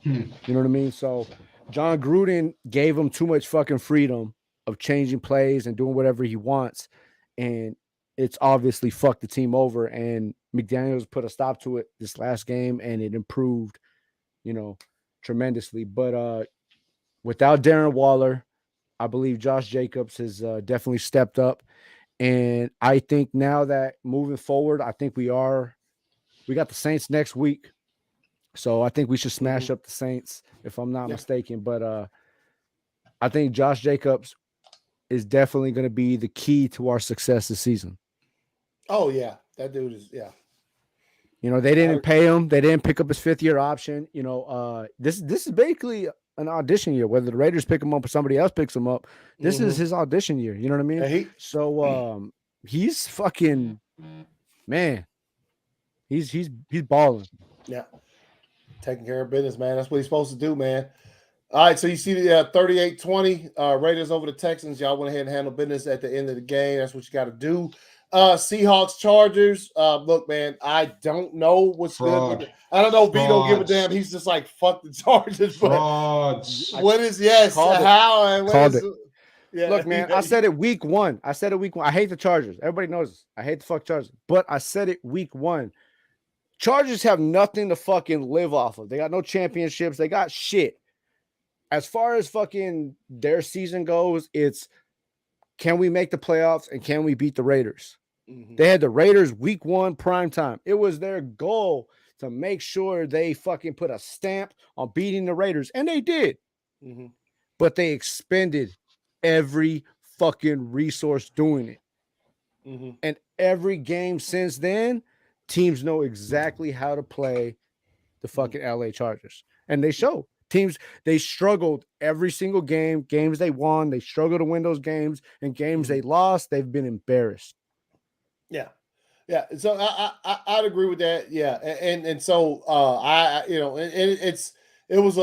You know what I mean? So John Gruden gave him too much fucking freedom of changing plays and doing whatever he wants, and it's obviously fucked the team over, and McDaniels put a stop to it this last game, and it improved, tremendously. But without Darren Waller, I believe Josh Jacobs has definitely stepped up. And I think now that moving forward, I think we got the Saints next week. So I think we should smash up the Saints if I'm not mistaken. But I think Josh Jacobs is definitely going to be the key to our success this season. Oh, yeah. That dude is, yeah. They didn't pay him. They didn't pick up his 5th-year option. This is basically an audition year, whether the Raiders pick him up or somebody else picks him up. This is his audition year. You know what I mean? So he's fucking, man, he's balling. Yeah. Taking care of business, man. That's what he's supposed to do, man. All right, so you see the 38-20 Raiders over the Texans. Y'all went ahead and handle business at the end of the game. That's what you got to do. Seahawks, Chargers. Look, man, I don't know what's good. I don't know if V don't give a damn. He's just like, fuck the Chargers. Frauds. What is how and when is, yeah. Look, man, I said it week one. I hate the Chargers. Everybody knows this. I hate the fuck Chargers. But I said it week one. Chargers have nothing to fucking live off of. They got no championships. They got shit. As far as fucking their season goes, it's can we make the playoffs and can we beat the Raiders? Mm-hmm. They had the Raiders week one prime time. It was their goal to make sure they fucking put a stamp on beating the Raiders. And they did. Mm-hmm. But they expended every fucking resource doing it. Mm-hmm. And every game since then, teams know exactly how to play the fucking LA Chargers. And they show. Teams, they struggled every single game. Games they won, they struggled to win those games. And games they lost, they've been embarrassed. Yeah. Yeah. So I'd agree with that. Yeah. And so it was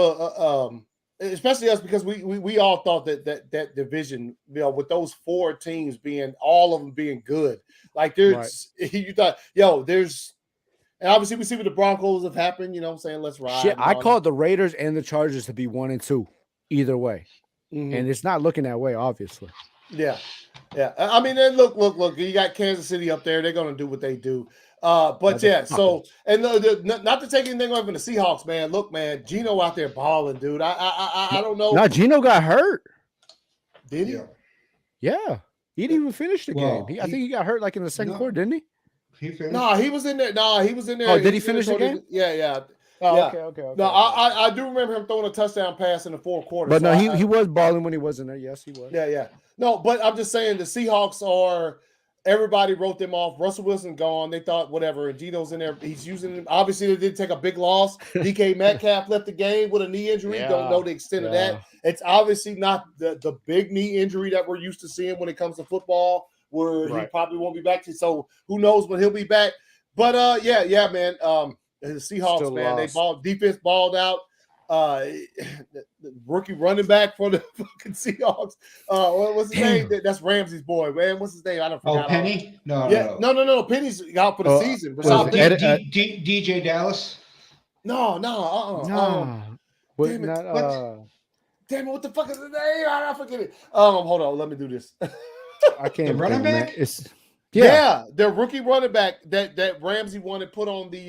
especially us because we all thought that division, with those four teams all of them being good. Like there's you thought, there's. And obviously, we see what the Broncos have happened. You know what I'm saying? Let's ride. Shit, I called the Raiders and the Chargers to be 1-2 either way. Mm-hmm. And it's not looking that way, obviously. Yeah. Yeah. I mean, then look. You got Kansas City up there. They're going to do what they do. But yeah, so, and not to take anything away from the Seahawks, man. Look, man, Geno out there balling, dude. I don't know. No, Geno got hurt. Did he? Yeah. He didn't even finish the game. I think he got hurt like in the second quarter, didn't he? No, he was in there. Oh, did he finish the game? Yeah. Oh, yeah. Okay. No, I do remember him throwing a touchdown pass in the fourth quarter. But so he was balling when he wasn't there. Yes, he was. Yeah. No, but I'm just saying the Seahawks everybody wrote them off. Russell Wilson gone. They thought whatever. And Geno's in there. He's using them. Obviously, they did take a big loss. DK Metcalf left the game with a knee injury. Yeah. Don't know the extent of that. It's obviously not the big knee injury that we're used to seeing when it comes to football, where he probably won't be back to. So who knows when he'll be back. But yeah, man. The Seahawks, still man, lost. Defense balled out. The rookie running back for the fucking Seahawks. What's his name? That's Ramsey's boy, man. What's his name? I don't forget. Oh, Penny? No. Penny's out for the season. DJ Dallas? No. Damn it, what the fuck is his name? I forget it. Hold on, let me do this. I can't. The running back? Yeah, their rookie running back that Ramsey wanted put on the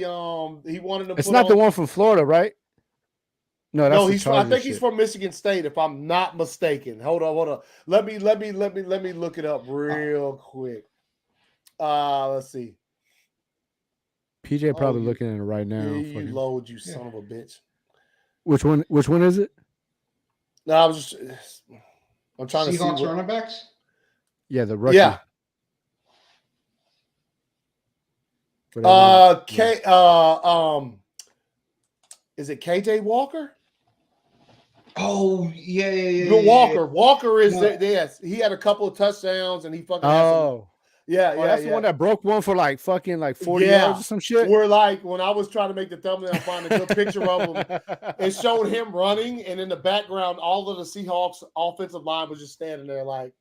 he wanted to. It's not the one from Florida, right? No, that's I think he's from Michigan State, if I'm not mistaken. Hold on. Let me look it up real quick. Let's see. PJ probably looking at it right now. You load, you son of a bitch. Which one is it? No, I'm trying to see Seahawks running backs? Yeah, the rookie. Yeah. Is it KJ Walker? Oh, yeah. Walker is yes. He had a couple of touchdowns and he fucking that's the one that broke one for like 40 yards or some shit. We're like, when I was trying to make the thumbnail, find a good picture of him, it showed him running, and in the background, all of the Seahawks offensive line was just standing there like,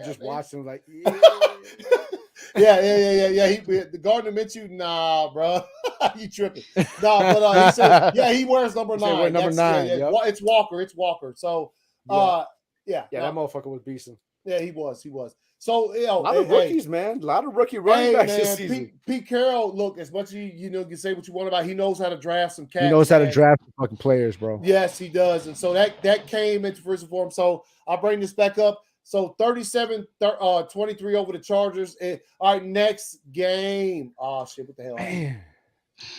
just watching like, yeah. The Gardner Minshew, nah, bro, you tripping? Nah, but he said, he wears number 9. Number 9. Yep. It's Walker. So, that motherfucker was beasting. Yeah, he was. So, a lot of rookies, man. A lot of rookie running backs this season. Pete Carroll, look, as much as you can say what you want about, he knows how to draft some cats. He knows how to draft fucking players, bro. Yes, he does. And so that came into fruition for him. So I'll bring this back up. So 37-23 over the Chargers. All right, next game. Oh shit, what the hell? Man.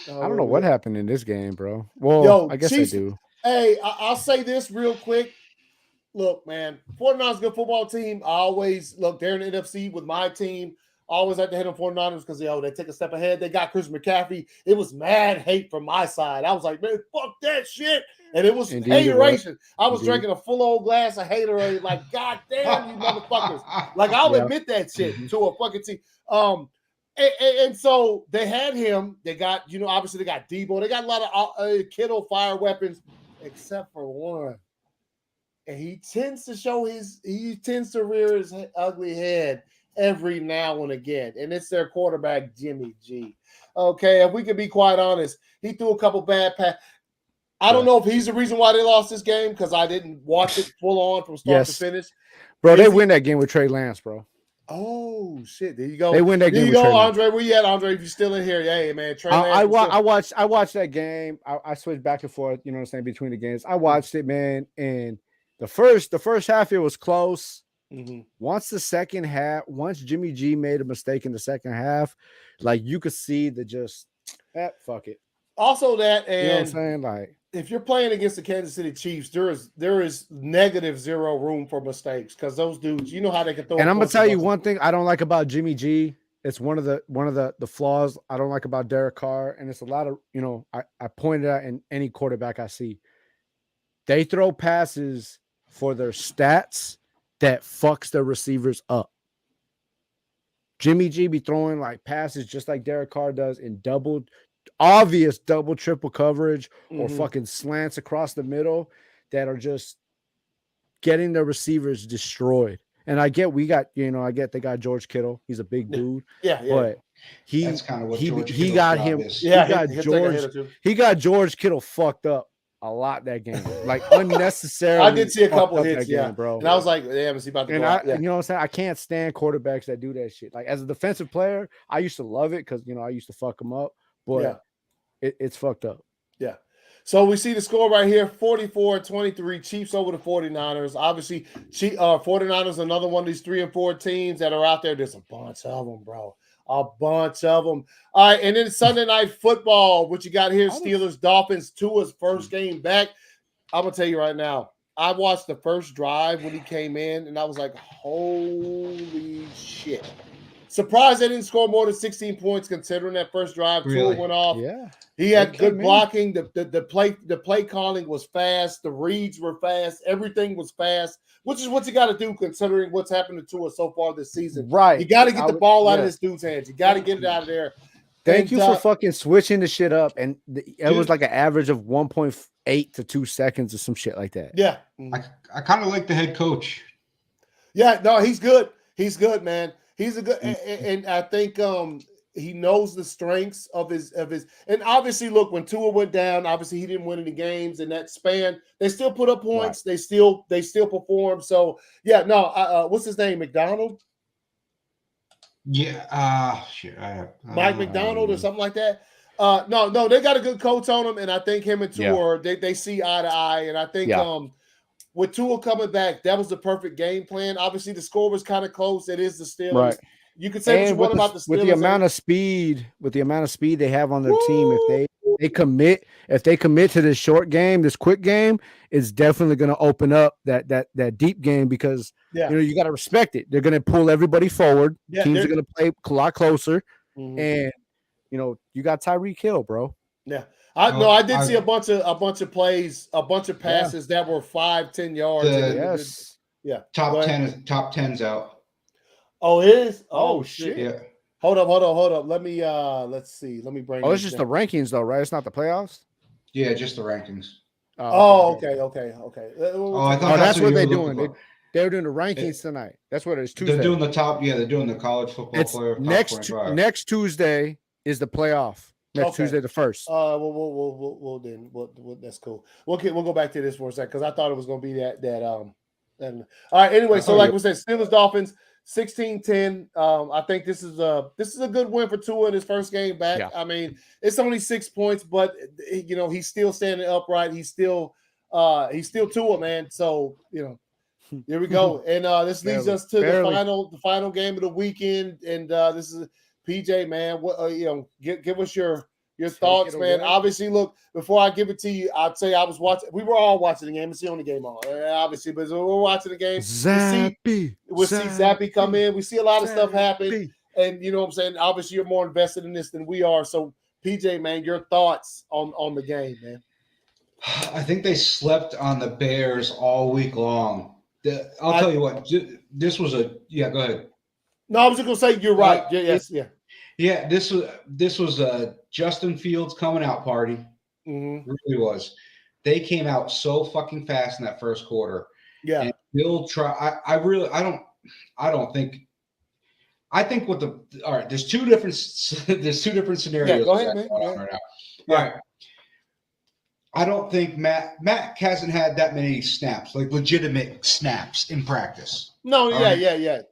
I don't know what happened in this game, bro. Well, I guess Chiefs, I do. Hey, I'll say this real quick. Look, man, 49ers good football team. I always look, they're in the NFC with my team. I always like to hit them 49ers because they take a step ahead. They got Chris McCaffrey. It was mad hate from my side. I was like, man, fuck that shit. And it was hateration. I was drinking a full old glass of haterade. Like, God damn, you motherfuckers. Like, I'll admit that shit to a fucking team. And so they had him. They got, obviously they got Debo. They got a lot of Kittle fire weapons, except for one. and he tends to rear his ugly head every now and again, and it's their quarterback Jimmy G. Okay, if we can be quite honest, he threw a couple bad passes. I don't know if he's the reason why they lost this game because I didn't watch it full on from start to finish. Bro, they win that game with Trey Lance, bro. Oh shit! There you go. They win that game. There you go, Andre. Where you at, Andre? If you're still in here, hey man. Trey Lance I watched that game. I switched back and forth. You know what I'm saying, between the games. I watched it, man. And the first half, it was close. Mm-hmm. Once Jimmy G made a mistake in the second half, like you could see the just fuck it. Also, that and you know what I'm saying, like. If you're playing against the Kansas City Chiefs, there is -0 room for mistakes because those dudes, you know how they can throw. And I'm gonna tell you one thing I don't like about Jimmy G. It's one of the flaws I don't like about Derek Carr, and it's a lot of I pointed out in any quarterback I see. They throw passes for their stats that fucks their receivers up. Jimmy G be throwing like passes just like Derek Carr does in obvious double triple coverage or fucking slants across the middle that are just getting the receivers destroyed. And I get they got George Kittle. He's a big dude. Yeah. But that's kind of what he got him. Is. Yeah, he got George Kittle fucked up a lot that game. Like unnecessarily. I did see a couple hits, game, bro. And I was like, damn, is he about to go out? You know what I'm saying? I can't stand quarterbacks that do that shit. Like as a defensive player, I used to love it because I used to fuck them up. But it's fucked up. Yeah. So we see the score right here, 44-23, Chiefs over the 49ers. Obviously, 49ers, another one of these 3 and 4 teams that are out there. There's a bunch of them, bro. A bunch of them. All right, and then Sunday Night Football, what you got here, Steelers, Dolphins, Tua's first game back. I'm going to tell you right now, I watched the first drive when he came in, and I was like, holy shit. Surprised they didn't score more than 16 points considering that first drive. Really? Tua went off. Yeah. He had good blocking. The play calling was fast. The reads were fast. Everything was fast, which is what you got to do considering what's happened to Tua so far this season. Right. You got to get the ball out of this dude's hands. You got to get it out of there. Thank you for fucking switching the shit up. And it was like an average of 1.8 to 2 seconds or some shit like that. Yeah. I kind of like the head coach. Yeah, no, he's good. He's good, man. He's a good, and I think he knows the strengths of his, and obviously, look, when Tua went down, obviously he didn't win any games in that span. They still put up points. Right. They still perform. So yeah, no, what's his name? McDonald? Yeah, shit. Mike McDonald or something like that. No, they got a good coach on him, and I think him and Tua they see eye to eye, and I think with Tua coming back, that was the perfect game plan. Obviously, the score was kind of close. It is the Steelers. Right. You could say what you want about the Steelers. With the amount of speed they have on their team, if they commit to this short game, this quick game, it's definitely going to open up that deep game because you got to respect it. They're going to pull everybody forward. Yeah, teams are going to play a lot closer, and you got Tyreek Hill, bro. Yeah. I did see a bunch of plays, a bunch of passes that were 5-10 yards. Top 10's out. Oh, it is? Oh shit. Yeah. Hold up. Let me let's see. Let me bring it's just the rankings though, right? It's not the playoffs? Yeah, just the rankings. Okay. I thought that's what they're doing. They're doing the rankings tonight. That's what it is. Tuesday. They're doing the top. Yeah, they're doing the college football player. Next Tuesday is the playoff. Next Tuesday, the 1st. Well, that's cool. We'll go back to this for a second because I thought it was going to be that. All right. Anyway, so like we said, Steelers Dolphins 16-10. I think this is a good win for Tua in his first game back. Yeah. I mean, it's only 6 points, but he's still standing upright. He's still Tua, man. So here we go. And this leads us to the final game of the weekend. And this is. PJ, man, what give us your thoughts, man. Obviously, look, before I give it to you, I'd say we were all watching the game. It's the only game on, obviously, but we're watching the game. We see Zappy come in. We see a lot of stuff happen. And you know what I'm saying? Obviously, you're more invested in this than we are. So, PJ, man, your thoughts on the game, man. I think they slept on the Bears all week long. I'll tell you what, this was go ahead. No, I was just gonna say you're right. Yeah, this was a Justin Fields coming out party. Mm-hmm. It really was. They came out so fucking fast in that first quarter, Yeah. And Bill I don't think. I think all right. There's two different scenarios. Yeah, go ahead, man. Right now. Yeah. All right. I don't think Mac hasn't had that many snaps, like legitimate snaps in practice. No, yeah.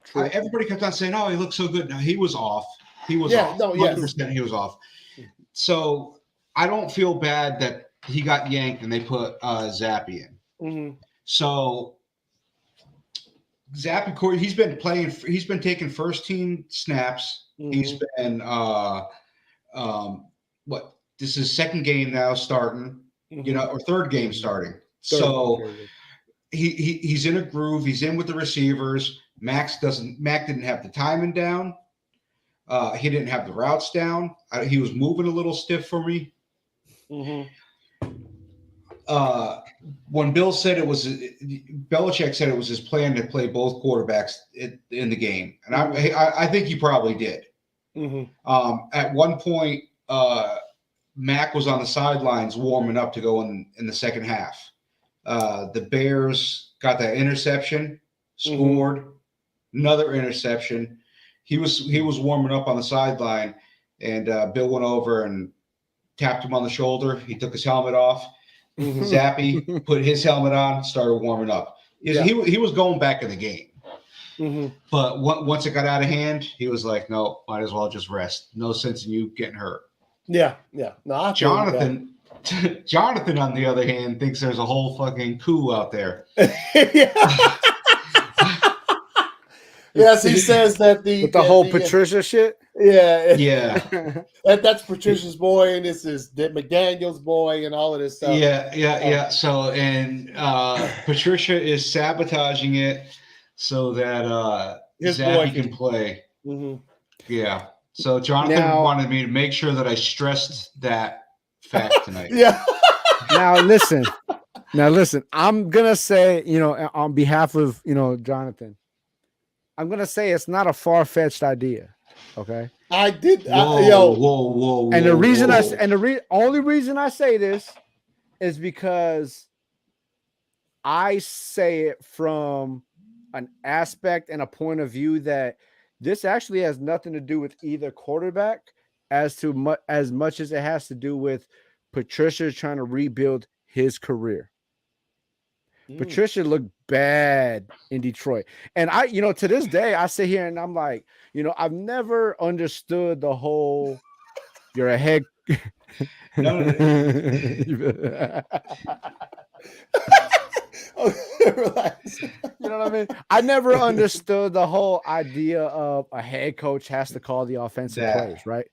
True. Everybody kept on saying, "Oh, he looks so good." Now he was off. He was off. No, 100% he was off. So I don't feel bad that he got yanked and they put Zappy in. Mm-hmm. So Zappy Corey, he's been taking first team snaps. Mm-hmm. He's been this is second game now starting, or third game starting. He's in a groove. He's in with the receivers. Mac didn't have the timing down. He didn't have the routes down. He was moving a little stiff for me. Mm-hmm. When Belichick said it was his plan to play both quarterbacks in the game, and I think he probably did. Mm-hmm. At one point, Mac was on the sidelines warming up to go in the second half. The Bears got that interception, scored another interception. He was warming up on the sideline, and Bill went over and tapped him on the shoulder. He took his helmet off. Mm-hmm. Zappy put his helmet on, started warming up. He was going back in the game. Mm-hmm. But once it got out of hand, he was like, no, might as well just rest. No sense in you getting hurt. Yeah. No, Jonathan, on the other hand, thinks there's a whole fucking coup out there. Yes, he says that the whole Patricia shit. Yeah. That's Patricia's boy, and this is McDaniel's boy, and all of this stuff. Yeah. So, and Patricia is sabotaging it so that Zappy can play. Mm-hmm. Yeah. So Jonathan wanted me to make sure that I stressed that fact tonight. Yeah. Now listen. I'm gonna say, on behalf of Jonathan, I'm gonna say it's not a far-fetched idea. Okay. I did. Whoa. And the reason only reason I say this is because I say it from an aspect and a point of view that this actually has nothing to do with either quarterback as much as it has to do with Patricia trying to rebuild his career. Patricia looked bad in Detroit. And I, to this day, I sit here and I'm like, I've never understood the whole you're a head. Relax. You know what I mean? I never understood the whole idea of a head coach has to call the offensive plays, right?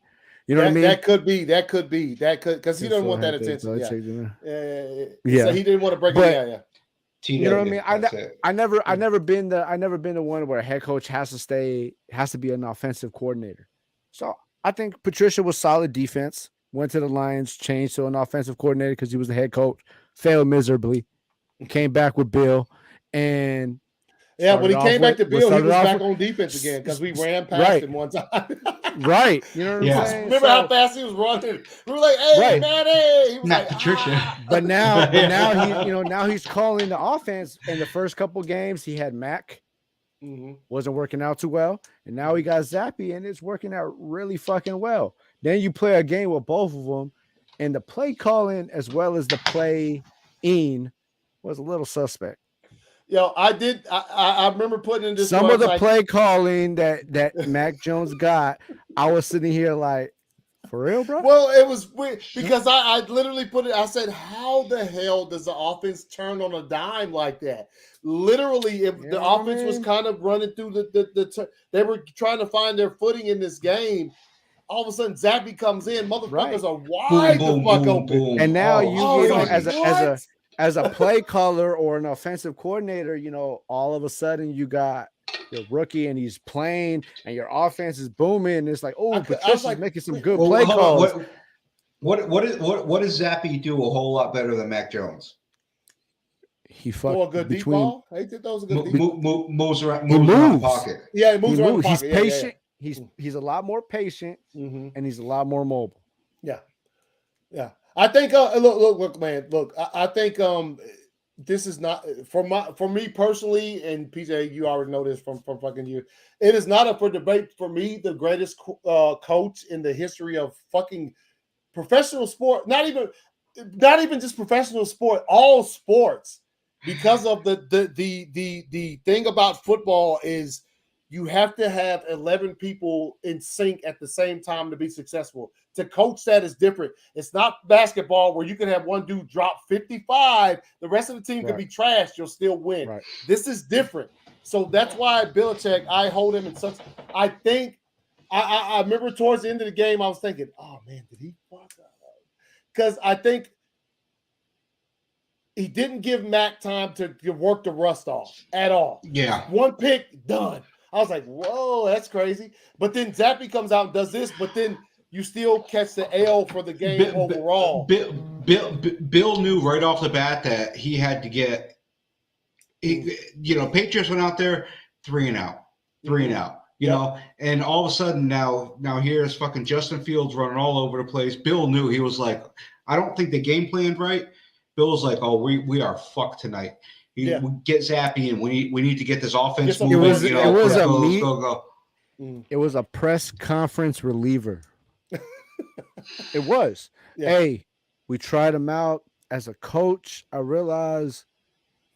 You know what I mean? That could be, because he doesn't want that attention. So he didn't want to break it down. You know what I mean? I never been the one where a head coach has to be an offensive coordinator. So I think Patricia was solid defense, went to the Lions, changed to an offensive coordinator because he was the head coach, failed miserably, came back with Bill, and when he came back to Bill, he was back on defense again because we ran past him one time. Right. You know what I'm saying? Remember how fast he was running? We were like, hey, Matty. He was not like, Patricia. But now he's calling the offense. In the first couple of games, he had Mac. Wasn't working out too well. And now he got Zappy, and it's working out really fucking well. Then you play a game with both of them, and the play calling as well as the play-in was a little suspect. I remember putting in this. Some of the play calling that Mac Jones got, I was sitting here like, for real, bro? Well, it was weird because I literally put it. I said, how the hell does the offense turn on a dime like that? Literally, if the offense was kind of running through they were trying to find their footing in this game. All of a sudden, Zappy comes in. Motherfuckers are wide the fuck open. And now as a play caller or an offensive coordinator, all of a sudden you got your rookie and he's playing and your offense is booming. And it's like, Patricia's making some good play calls. What does Zappy do a whole lot better than Mac Jones? He fucked a good deep ball. I think that was a good deep moves around the pocket. Yeah, he moves around the pocket. He's patient. Yeah. He's a lot more patient and he's a lot more mobile. Yeah. I think look, man. Look, I think this is not for me personally, and PJ, you already know this from fucking you. It is not up for debate for me. The greatest coach in the history of fucking professional sport, not even just professional sport, all sports, because of the thing about football is you have to have 11 people in sync at the same time to be successful. To coach that is different. It's not basketball where you can have one dude drop 55, the rest of the team can be trashed, you'll still win. Right. This is different. So that's why Belichick, I hold him in such. I think I remember towards the end of the game, I was thinking, oh man, did he fuck up? Because I think he didn't give Mac time to work the rust off at all. Yeah. One pick, done. I was like, whoa, that's crazy. But then Zappy comes out and does this, but then you still catch the L for the game overall. Bill knew right off the bat that he had to get, Patriots went out there 3 and out, you know, and all of a sudden now here's fucking Justin Fields running all over the place. Bill knew, he was like, I don't think the game planned right. Bill was like, oh, we are fucked tonight. We get Zappy and we need to get this offense moving. It was a press conference reliever. It was. Yeah. Hey, we tried him out as a coach. I realized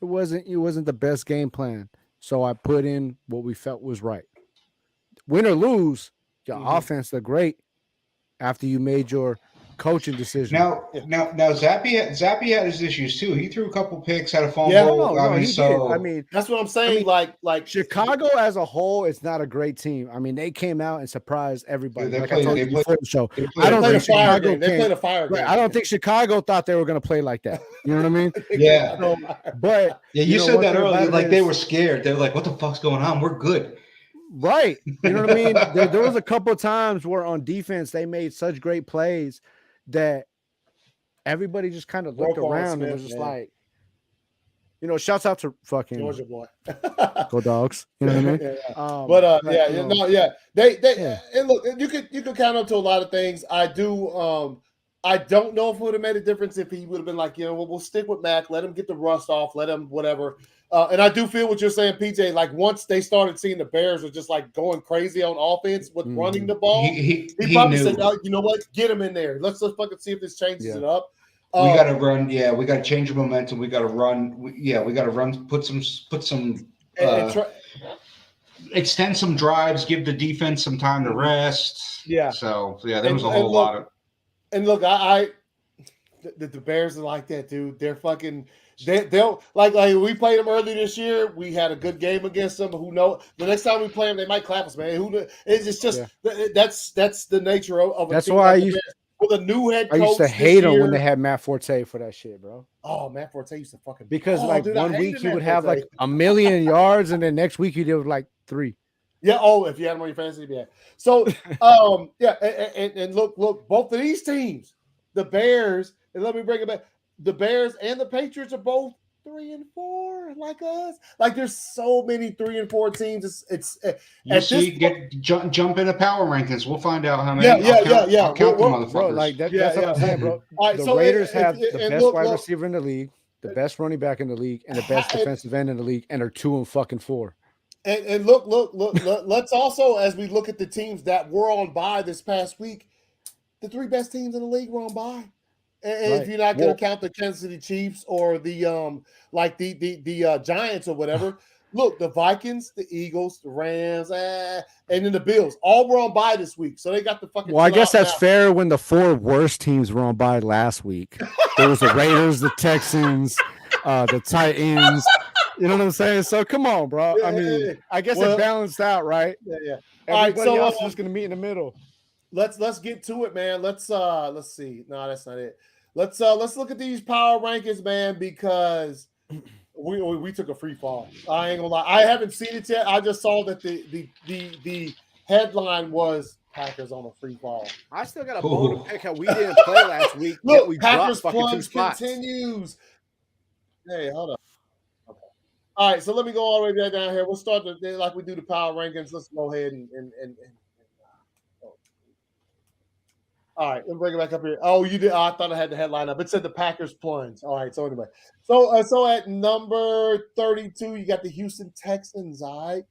it wasn't the best game plan. So I put in what we felt was right. Win or lose, your offense looked great after you made your coaching decision. Now, Zappy had his issues too. He threw a couple picks, had a fumble. He did. I mean, that's what I'm saying. Like Chicago as a whole, it's not a great team. I mean, they came out and surprised everybody. They I played, told they you before the show. They played a fire game. I don't think Chicago thought they were going to play like that. You know what I mean? Yeah. So, but you said that earlier. Like they were scared. They were like, "What the fuck's going on? We're good." Right. You know what I mean? There was a couple of times where on defense they made such great plays that everybody just kind of looked around and was just like, shouts out to fucking Georgia boy. Go Dogs. You know what I mean? They and look, you could count up to a lot of things. I do I don't know if it would have made a difference if he would have been like, we'll stick with Mac, let him get the rust off, let him whatever. And I do feel what you're saying, PJ. Like once they started seeing the Bears were just like going crazy on offense with running the ball, he probably said, "Oh, you know what? Get him in there. Let's fucking see if this changes it up." We got to run. Yeah, we got to change the momentum. We got to run. We got to run. Put some. Extend some drives. Give the defense some time to rest. Yeah. So there was a whole lot of. And look, the Bears are like that, dude. They're fucking. They'll like we played them earlier this year. We had a good game against them. Who knows? The next time we play them, they might clap us, man. It's just that's the nature of. That's why with a new head coach. I used to hate them when they had Matt Forte for that shit, bro. Oh, Matt Forte used to fucking because 1 week he would have like 1,000,000 yards, and then next week he did like 3. Yeah. Oh, if you had him on your fantasy, yeah. So, and look, both of these teams, the Bears, and let me bring it back. The Bears and the Patriots are both 3-4, like us. Like there's so many 3-4 teams. Jump into power rankings. We'll find out how many. I'll count the motherfuckers. Bro, like that's what I'm saying, bro. Right, the Raiders have the best wide receiver in the league, the best running back in the league, and the best defensive end in the league, and are 2-4. And look, let's also, as we look at the teams that were on bye this past week, the 3 best teams in the league were on bye. And if you're not going to count the Kansas City Chiefs or the Giants or whatever, look, the Vikings, the Eagles, the Rams, and then the Bills, all were on bye this week. So they got the fucking. Well, I guess that's fair when the 4 worst teams were on bye last week. There was the Raiders, the Texans, the Titans. You know what I'm saying? So come on, bro. I mean, I guess it balanced out, right? Yeah. Everybody else is just going to meet in the middle. Let's get to it, man. Let's see. No, that's not it. Let's look at these power rankings, man, because we took a free fall. I ain't gonna lie. I haven't seen it yet. I just saw that the headline was Packers on a free fall. I still got a bone to pick how we didn't play last week. Look, we Packers plunge continues. Hey, hold on. Okay. All right, so let me go all the way down here. We'll start like we do the power rankings. Let's go ahead and All right, let me bring it back up here. Oh, you did. Oh, I thought I had the headline up. It said the Packers plunge. All right. So anyway, so at number 32, you got the Houston Texans. All right.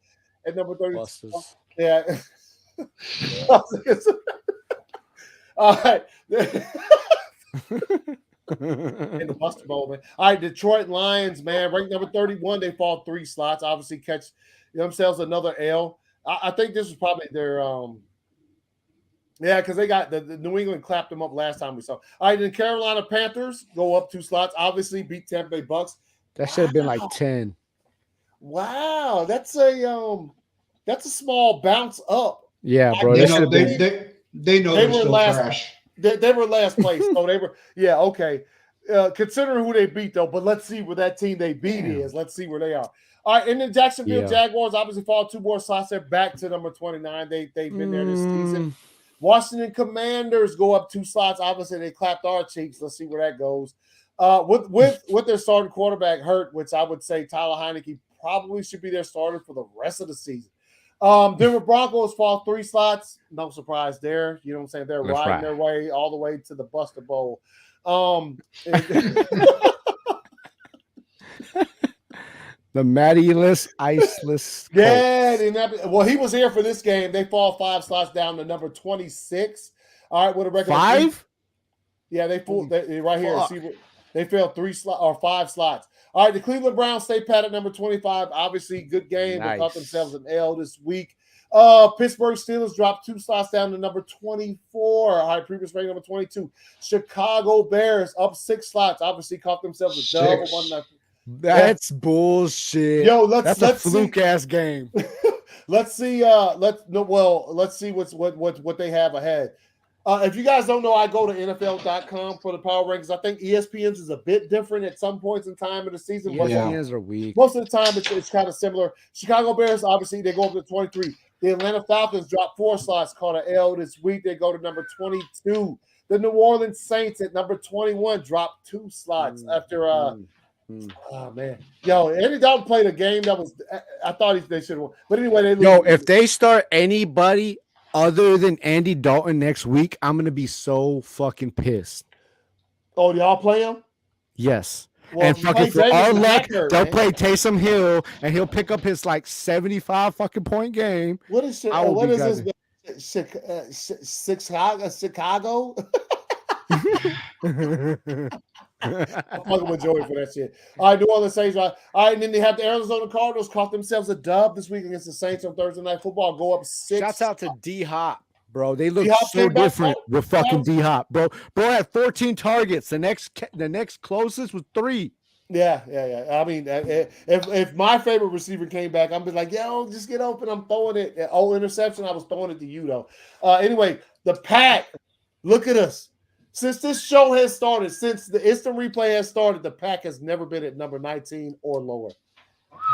At number 32, Busters. yeah. All right. In the Buster Bowl, man. All right, Detroit Lions, man, ranked number 31. They fall 3 slots. Obviously, catch themselves another L. I think this was probably their because they got the New England clapped them up last time we saw. All right, then Carolina Panthers go up 2 slots. Obviously, beat Tampa Bay Bucks. That should have been like 10. Wow, that's a small bounce up. Yeah, bro. They know they they're were still last. trash. They were last place, so they were okay. Considering who they beat though, but let's see where that team they beat is. Let's see where they are. All right, and the Jacksonville Jaguars obviously fall 2 more slots. They're back to number 29. They've been there this season. Washington Commanders go up 2 slots. Obviously, they clapped our cheeks. Let's see where that goes. With their starting quarterback hurt, which I would say Tyler Heineke probably should be their starter for the rest of the season. Denver Broncos fall 3 slots. No surprise there. You know what I'm saying? They're riding their way all the way to the Buster Bowl. The Matty-less, iceless. Yeah, well, he was here for this game. They fall 5 slots down to number 26. All right, with a record 5? Yeah, they right here. See, they fell 5 slots. All right, the Cleveland Browns stay pat at number 25. Obviously, good game. They caught themselves an L this week. Pittsburgh Steelers dropped 2 slots down to number 24. All right, previous rank number 22. Chicago Bears up 6 slots. Obviously, caught themselves a dub of 1-0. That's bullshit. Yo, that's a fluke ass game. Let's see. Let's see what they have ahead. If you guys don't know, I go to NFL.com for the power rankings. I think ESPN's is a bit different at some points in time of the season. ESPN's are weak. Most of the time, it's kind of similar. Chicago Bears, obviously, they go up to 23. The Atlanta Falcons drop 4 slots, caught an L this week. They go to number 22. The New Orleans Saints at number 21 dropped 2 slots after Oh man, yo, Andy Dalton played a game that was. I thought they should have won, but anyway, if they start anybody other than Andy Dalton next week, I'm gonna be so fucking pissed. Oh, y'all play him? Yes. Well, and fucking for our luck, they'll play Taysom Hill, and he'll pick up his like 75 fucking point game. What is this? Chicago? I'm fucking with Joey for that shit. All right, New Orleans Saints. All right, and then they have the Arizona Cardinals caught themselves a dub this week against the Saints on Thursday Night Football. Go up 6. Shouts out to D-Hop, bro. They look so different with fucking D-Hop, bro. Bro had 14 targets. The next closest was 3. Yeah. I mean, if my favorite receiver came back, I'm be like, yo, just get open. I'm throwing it. Oh, interception. I was throwing it to you though. Anyway, the Pack. Look at us. Since this show has started, since the instant replay has started, the Pack has never been at number 19 or lower.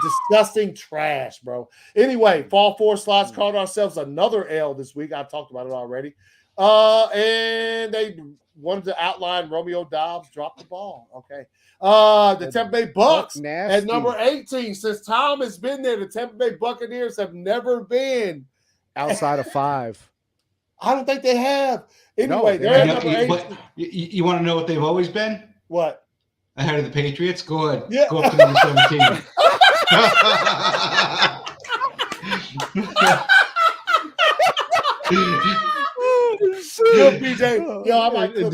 Disgusting trash, bro. Anyway, fall 4 slots, caught ourselves another L this week. I talked about it already. And they wanted to outline Romeo Dobbs dropped the ball. Okay. The Tampa Bay Bucks at number 18. Since Tom has been there, the Tampa Bay Buccaneers have never been outside of 5. I don't think they have. Anyway, they're at number 18. You want to know what they've always been? What? Ahead of the Patriots? Go ahead. Yeah. Go up to number 17. Yo, BJ. Yo, I might clip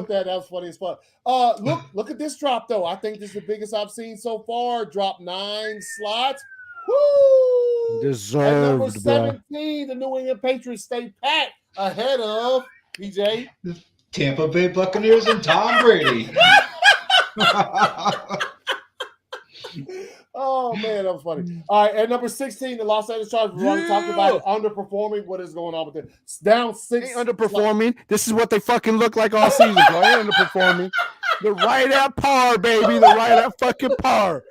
that. That was funny as fuck. Look at this drop, though. I think this is the biggest I've seen so far. Drop 9 slots. Woo! Deserved, at number 17, the New England Patriots stay pat ahead of BJ. Tampa Bay Buccaneers and Tom Brady. Oh man, that was funny. All right, at number 16, the Los Angeles Chargers. We already talked about underperforming. What is going on with it? It's down 6. They underperforming. This is what they fucking look like all season. Bro. They underperforming. They're right at par, baby. They're right at fucking par.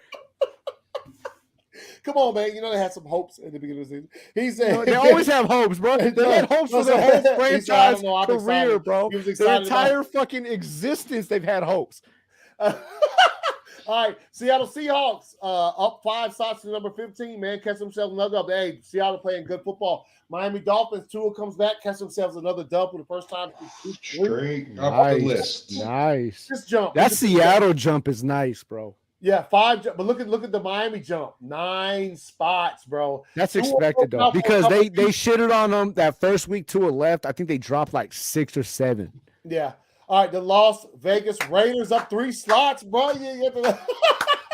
Come on, man. You know they had some hopes at the beginning of the season. He said they always have hopes, bro. They had hopes for their whole franchise career, bro. Their entire fucking existence, they've had hopes. All All right, Seattle Seahawks up 5 spots to number 15. Man, catch themselves another up. Hey, Seattle playing good football. Miami Dolphins, Tua comes back, catch themselves another dub for the first time. Straight up the list. Nice. Just jump. That Seattle jump is nice, bro. Yeah, 5. But look at the Miami jump. 9 spots, bro. That's expected though, because they shitted on them that first week. Tua left. I think they dropped like 6 or 7. Yeah. All right, the Las Vegas Raiders up 3 slots, bro.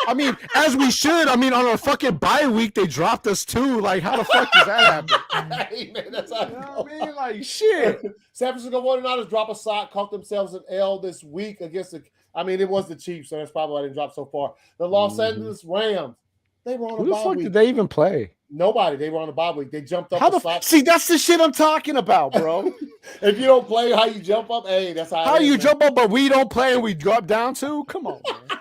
I mean, as we should. I mean, on a fucking bye week, they dropped us too. Like, how the fuck does that happen? Hey, man, that's how you know what I mean? Like, shit. San Francisco 49ers drop a slot, caught themselves an L this week against the. I mean, it was the Chiefs, so that's probably why they dropped so far. The Los Angeles Rams, they were on a bye week. Who the fuck did they even play? Nobody. They were on a bye week. They jumped up. See, that's the shit I'm talking about, bro. If you don't play, how you jump up? Hey, that's how. How you jump up, but we don't play and we drop down too? Come on, man.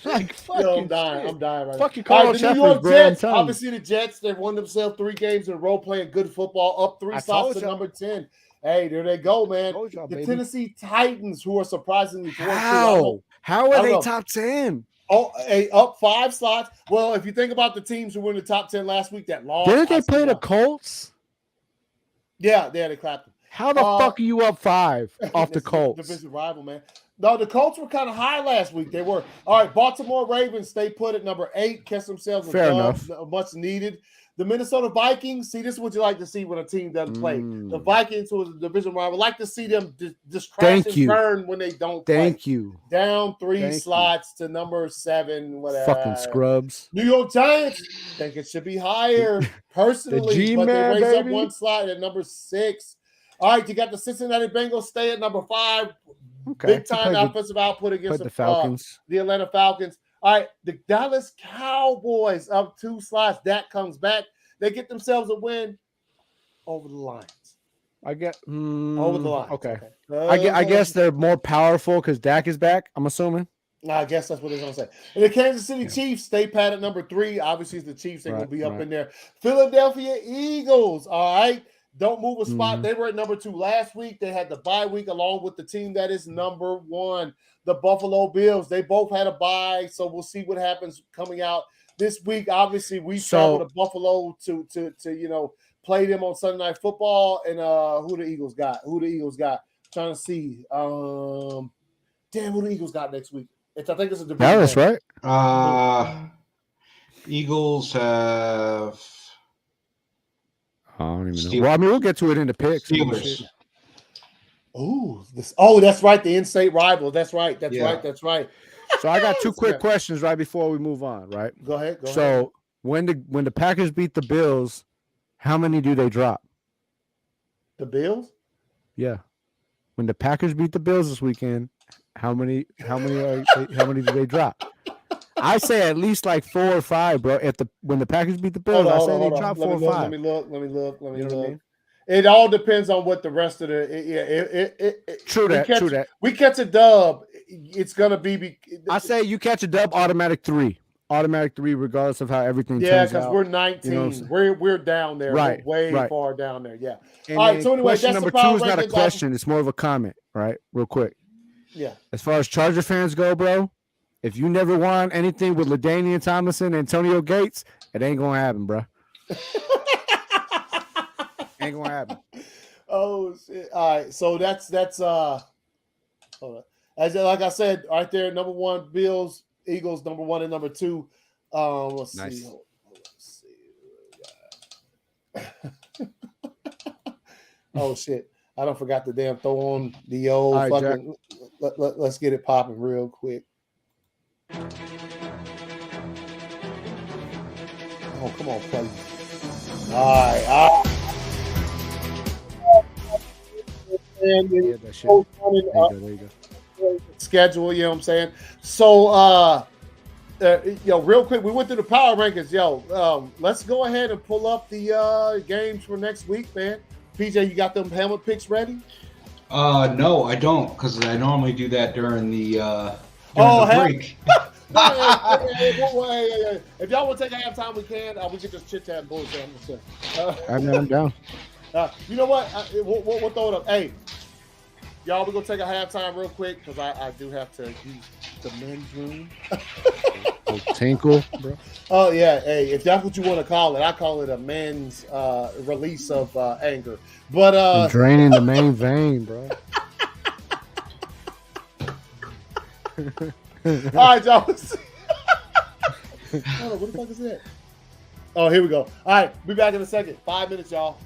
Like, yo, I'm dying right now. Fucking Carl the New York Jets. Obviously, the Jets, they've won themselves 3 games in a row playing good football, up 3 spots to number 10. Hey, there they go, man. The Tennessee Titans, who are surprisingly 4-2. How are they top 10? Oh, up 5 slots. Well, if you think about the teams who were in the top 10 last week, that lost. Didn't they play the Colts? Yeah, they clapped them. How the fuck are you up 5 off the Colts? Division rival, man. No, the Colts were kind of high last week. They were. All right, Baltimore Ravens, stay put at number 8, catch themselves much needed. The Minnesota Vikings, see, this is what you like to see when a team doesn't play. The Vikings, who is a division rival, like to see them just crash and burn when they don't play. Thank you. Down 3 slots to number 7, whatever. Fucking scrubs. New York Giants, think it should be higher, personally, but they raise up 1 slot at number 6. All right, you got the Cincinnati Bengals stay at number 5. Okay. Big time offensive output against the Falcons. The Atlanta Falcons. All right, the Dallas Cowboys up 2 slots. Dak comes back. They get themselves a win over the Lions. I get over the Lions. Okay. I guess they're more powerful because Dak is back, I'm assuming. I guess that's what they're going to say. And the Kansas City Chiefs stay pat at number 3. Obviously, it's the Chiefs. They're going to be up in there. Philadelphia Eagles, all right. Don't move a spot. They were at number 2 last week. They had the bye week along with the team that is number 1, the Buffalo Bills. They both had a bye, so we'll see what happens coming out this week. Obviously, we traveled to Buffalo to play them on Sunday Night Football. And who the Eagles got? Trying to see. Who the Eagles got next week? I think it's a division. Dallas, right? Eagles have. I don't even know. Well, I mean, we'll get to it in the picks. Steelers. That's right. The in-state rival. That's right. That's right. So I got 2 quick questions right before we move on. Right. Go ahead. So when the Packers beat the Bills, how many do they drop? The Bills? Yeah. When the Packers beat the Bills this weekend, how many do they drop? I say at least like 4 or 5, bro. When the Packers beat the Bills, I say they drop 4 or 5. Let me look. You know what I mean? It all depends on what the rest of the. True that. We catch a dub. It's gonna be. I say you catch a dub, automatic 3, regardless of how everything. Yeah, because we're 19. You know we're down there. Right. We're way far down there. Yeah. And all right. So anyway, question number 2 is not a question. It's more of a comment, right? Real quick. Yeah. As far as Charger fans go, bro. If you never won anything with LaDainian Tomlinson and Antonio Gates, it ain't gonna happen, bro. Ain't gonna happen. Oh shit! All right, so that's hold on. As like I said, right there, number 1, Bills, Eagles, number 1 and number 2. Let's see. Oh shit! I don't forgot the damn throw on the old fucking. Let's get it popping real quick. Oh, come on, play. All right. There you go. Schedule, you know what I'm saying? So, real quick, we went through the power rankings. Let's go ahead and pull up the games for next week, man. PJ, you got them helmet picks ready? No, I don't, because I normally do that during the break. If y'all want to take a halftime, we can. We can just chit chat and bullshit. I'm down. You know what? We'll throw it up. Hey, Y'all, we're gonna take a halftime real quick because I do have to use the men's room. Tinkle, bro. Oh yeah, hey, if that's what you want to call it, I call it a men's release of anger. But I'm draining the main vein, bro. All right, y'all. Hold on, what the fuck is that? Oh, here we go. All right, be back in a second. 5 minutes, y'all.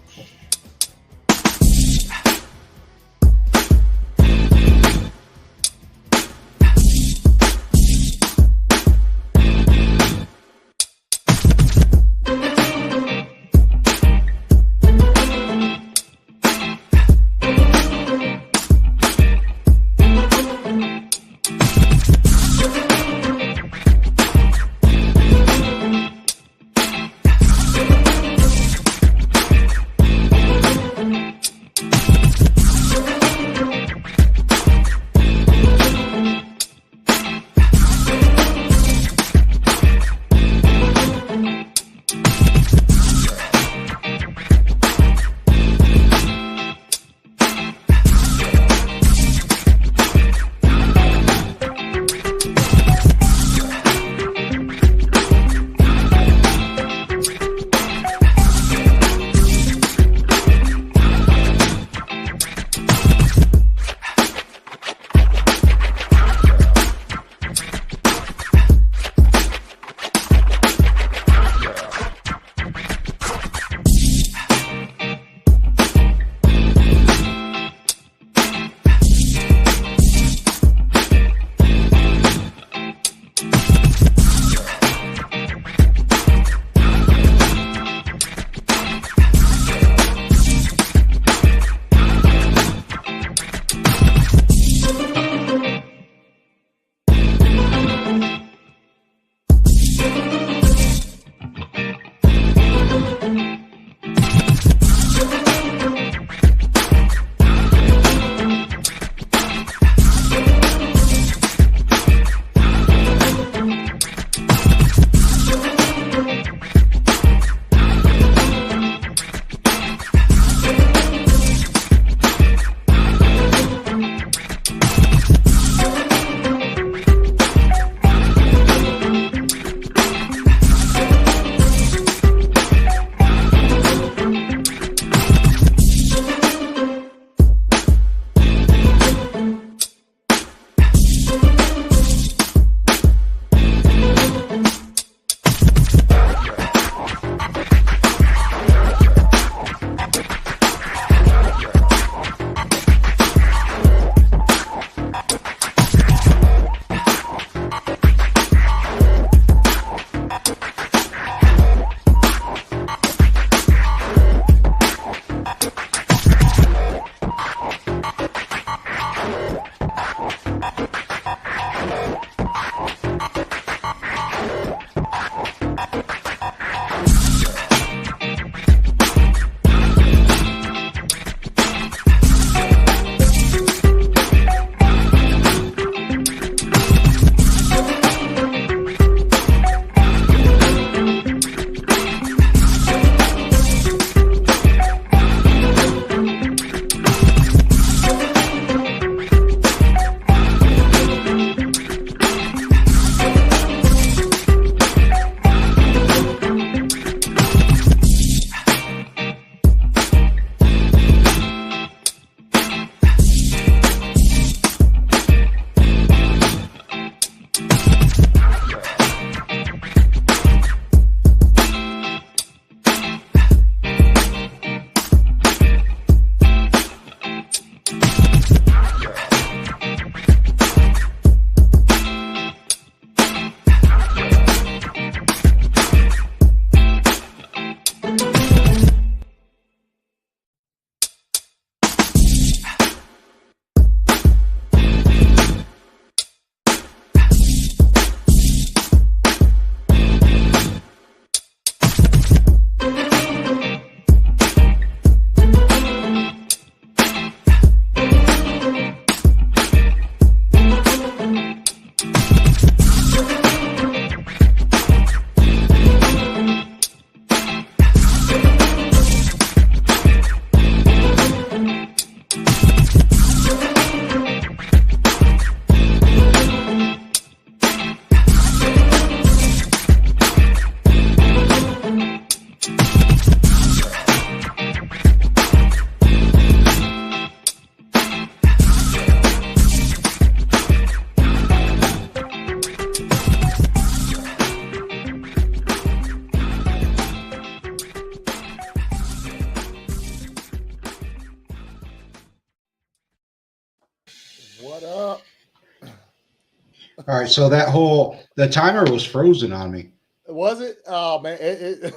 All right, so the timer was frozen on me. Was it? Oh man, it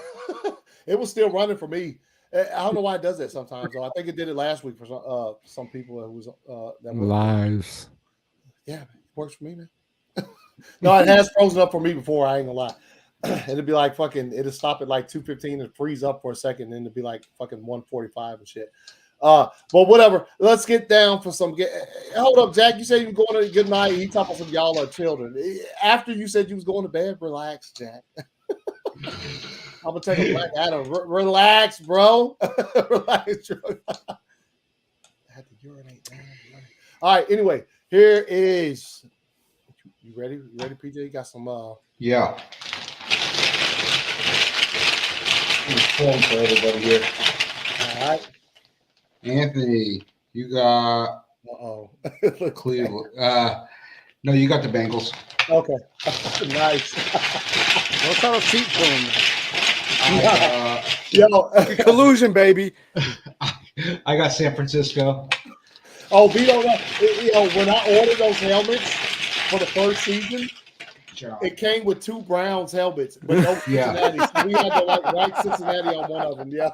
it was still running for me. I don't know why it does that sometimes. Though I think it did it last week for some people that was that were, Lies. Yeah, it works for me, man. No, it has frozen up for me before. I ain't gonna lie. It'd be like fucking. It'll stop at like 2:15 and freeze up for a second, and then it'd be like fucking 1:45 and shit. But whatever. Let's get down for some. Hold up, Jack. You said you were going to good night. He talking about some y'all are children. After you said you was going to bed, relax, Jack. I'm gonna take a break. Adam, relax, bro. Relax. I had to urinate. All right. Anyway, here is. You ready? You ready, PJ? You got some. Yeah. Phone for everybody here. All right. Anthony, you got Cleveland. No, you got the Bengals. Okay. Nice. What kind of seat for him? Yo, collusion, baby. I got San Francisco. Oh, Vito, when I ordered those helmets for the first season, it came with 2 Browns helmets, but no Cincinnati. So we had to write Cincinnati on one of them. Yeah.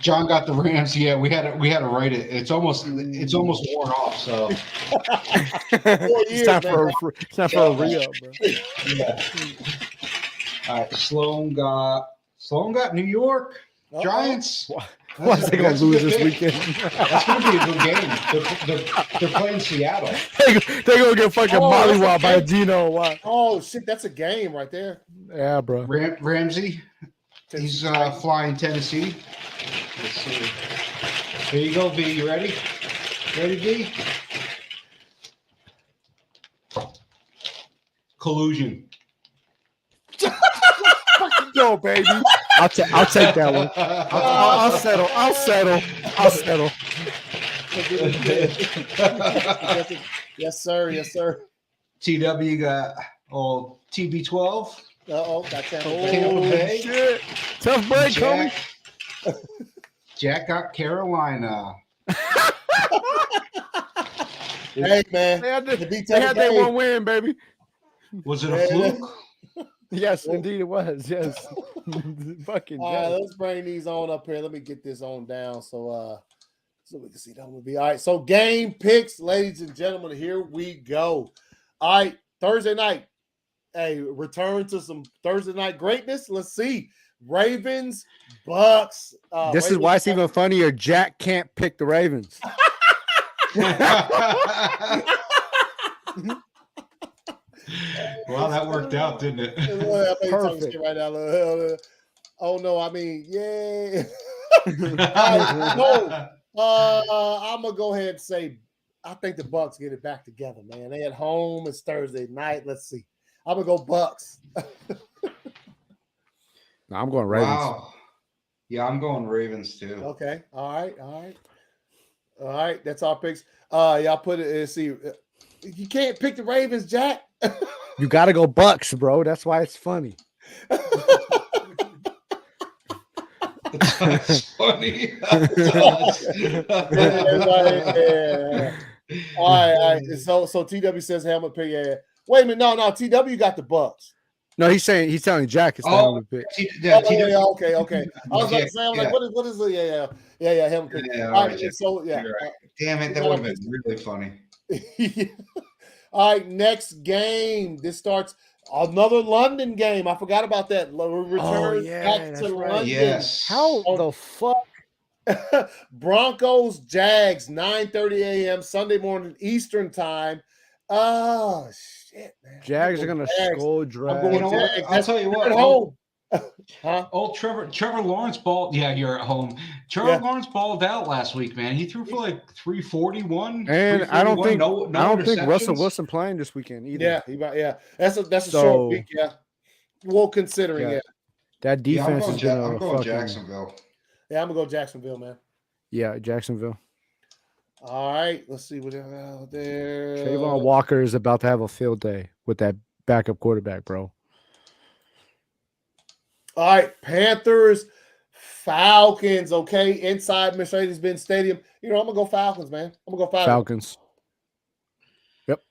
John got the Rams. Yeah, we had to write it. It's almost worn off. So 4 years, it's not for a re-up, bro. Yeah. All right, Sloan got New York Giants. Why's they gonna lose this weekend? That's gonna be a good game. They're playing Seattle. They gonna get fucking mollywopped by Dino. Wow. Oh shit, that's a game right there. Yeah, bro. Ramsey, he's flying Tennessee. Let's see. Here you go, V. You ready? Ready, V? Collusion. Yo, baby. I'll take that one. I'll settle. Yes, sir. Yes, sir. TW got TB12. Got Tampa Bay. Shit. Tough break, Kobe. Jack got Carolina. Hey, man. They had that one win, baby. Was it a fluke? Yes, indeed it was. Yes. Fucking. All right, let's bring these on up here. Let me get this on down so we can see that one be all right. So game picks, ladies and gentlemen. Here we go. All right, Thursday night. Hey, return to some Thursday night greatness. Let's see. Ravens, Bucks. This is why it's even funnier. Jack can't pick the Ravens. Well, that worked out, didn't it? Perfect. Right now. Oh no, I mean, yeah. No, I'm gonna go ahead and say I think the Bucks get it back together, man. They at home. It's Thursday night. Let's see. I'm gonna go Bucks. No, I'm going Ravens. Wow. Yeah, I'm going Ravens too. Okay. All right. That's our picks. Y'all put it. See, you can't pick the Ravens, Jack. You got to go Bucks, bro. That's why it's funny. That's funny. Yeah. All right. So TW says helmet pick. Yeah. Wait a minute. No. TW got the Bucks. No, he's telling Jack it's the helmet pick. Okay. I was about to say, like, what is the yeah, helmet pick. Yeah, all right. So yeah. Right. Damn it, that would have been really funny. All right, next game. This starts another London game. I forgot about that. Return back to London. Yes. How the fuck? Broncos, Jags, 9:30 a.m. Sunday morning Eastern time. Oh shit, man! Jags are gonna score drag. You know what? I'll tell you what. At home. Old Trevor Lawrence balled. Yeah, you're at home. Trevor Lawrence balled out last week, man. He threw for like 341. And I don't think interceptions. Russell Wilson playing this weekend either. Yeah. That's a short week. Yeah. Well, considering that defense is gonna. I'm going Jacksonville. Yeah, I'm gonna go Jacksonville, man. Yeah, Jacksonville. All right, let's see what out there. Trayvon Walker is about to have a field day with that backup quarterback, bro. All right, Panthers, Falcons. Okay, inside Mercedes-Benz Stadium. I'm gonna go Falcons, man. I'm gonna go Falcons. Yep.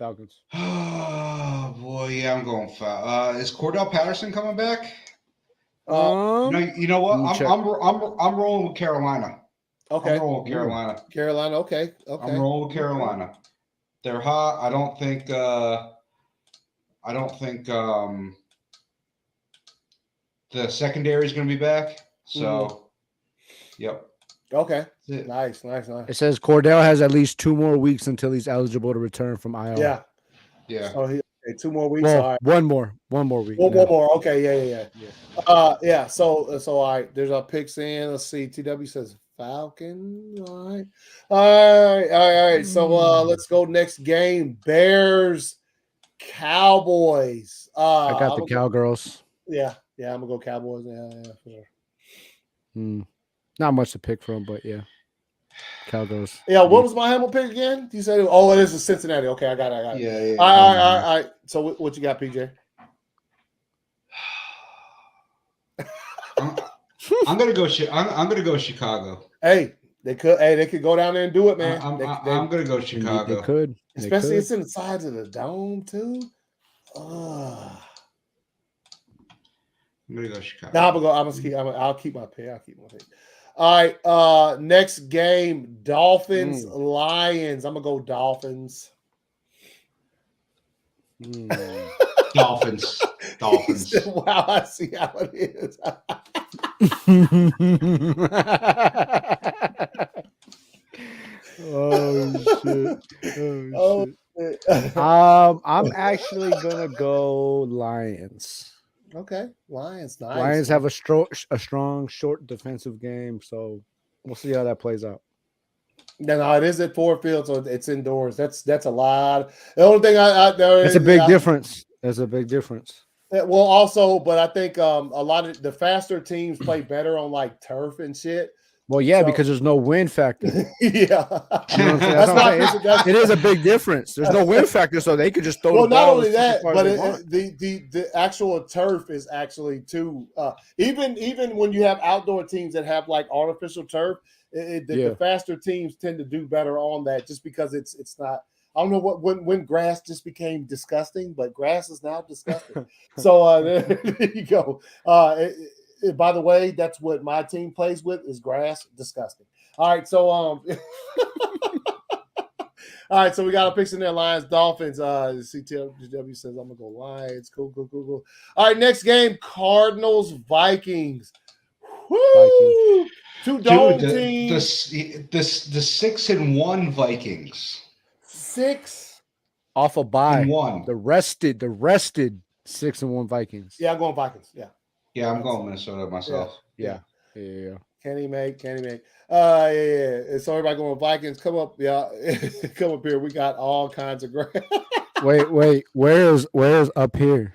Falcons. Oh boy, yeah, I'm going is Cordell Patterson coming back? No, you know what? I'm rolling with Carolina. Okay. I'm rolling with Carolina. Carolina, okay. I'm rolling with Carolina. They're hot. I don't think the secondary is going to be back. So, yep. Okay. Nice. It says Cordell has at least 2 more weeks until he's eligible to return from IR. Yeah. So 2 more weeks. Well, all right. one more week. One more. Okay. Yeah. So all right. There's our picks in. Let's see. TW says Falcons. All right. So let's go next game. Bears, Cowboys. I got the Cowgirls. Yeah. I'm gonna go Cowboys. Yeah. Sure. Not much to pick from, but yeah. Cowgirls. Yeah, what was my Hamilton pick again? You said, it is a Cincinnati. Okay, I got it. Yeah. All right. So what you got, PJ? I'm gonna go. I'm gonna go Chicago. Hey, they could go down there and do it, man. I'm gonna go Chicago. They could, especially it's in the sides of the dome too. I'm gonna go Chicago. No, I'll keep my pick. All right. Next game, Dolphins, Lions. I'm gonna go Dolphins. Dolphins. Wow, I see how it is. Oh shit. I'm actually gonna go Lions. Okay, Lions. Nice. Lions have a strong short defensive game, so we'll see how that plays out. No, it is at Ford Field, so it's indoors. That's a lot. The only thing it's a big difference. There's a big difference. Well, also, but I think a lot of the faster teams play better on like turf and shit. Well, yeah, because there's no wind factor. Yeah, you know it is a big difference. There's no wind factor, so they could just throw. Well, not only that, but the actual turf is actually too. Even when you have outdoor teams that have like artificial turf, the faster teams tend to do better on that, just because it's not. I don't know when grass just became disgusting, but grass is now disgusting. So there you go. By the way, that's what my team plays with is grass. Disgusting. All right, so all right, so we got a picks in there. Lions, Dolphins. CTW says I'm gonna go Lions. Cool. All right, next game, Cardinals, Vikings. Woo! Two dome teams. The 6-1 Vikings. 6 off a bye. 1. The rested 6-1 Vikings. Yeah, I'm going Vikings. Yeah, I'm going Minnesota myself. Yeah. Can he make? Yeah. So everybody going Vikings. Come up, come up here. We got all kinds of great. Wait. Where's up here?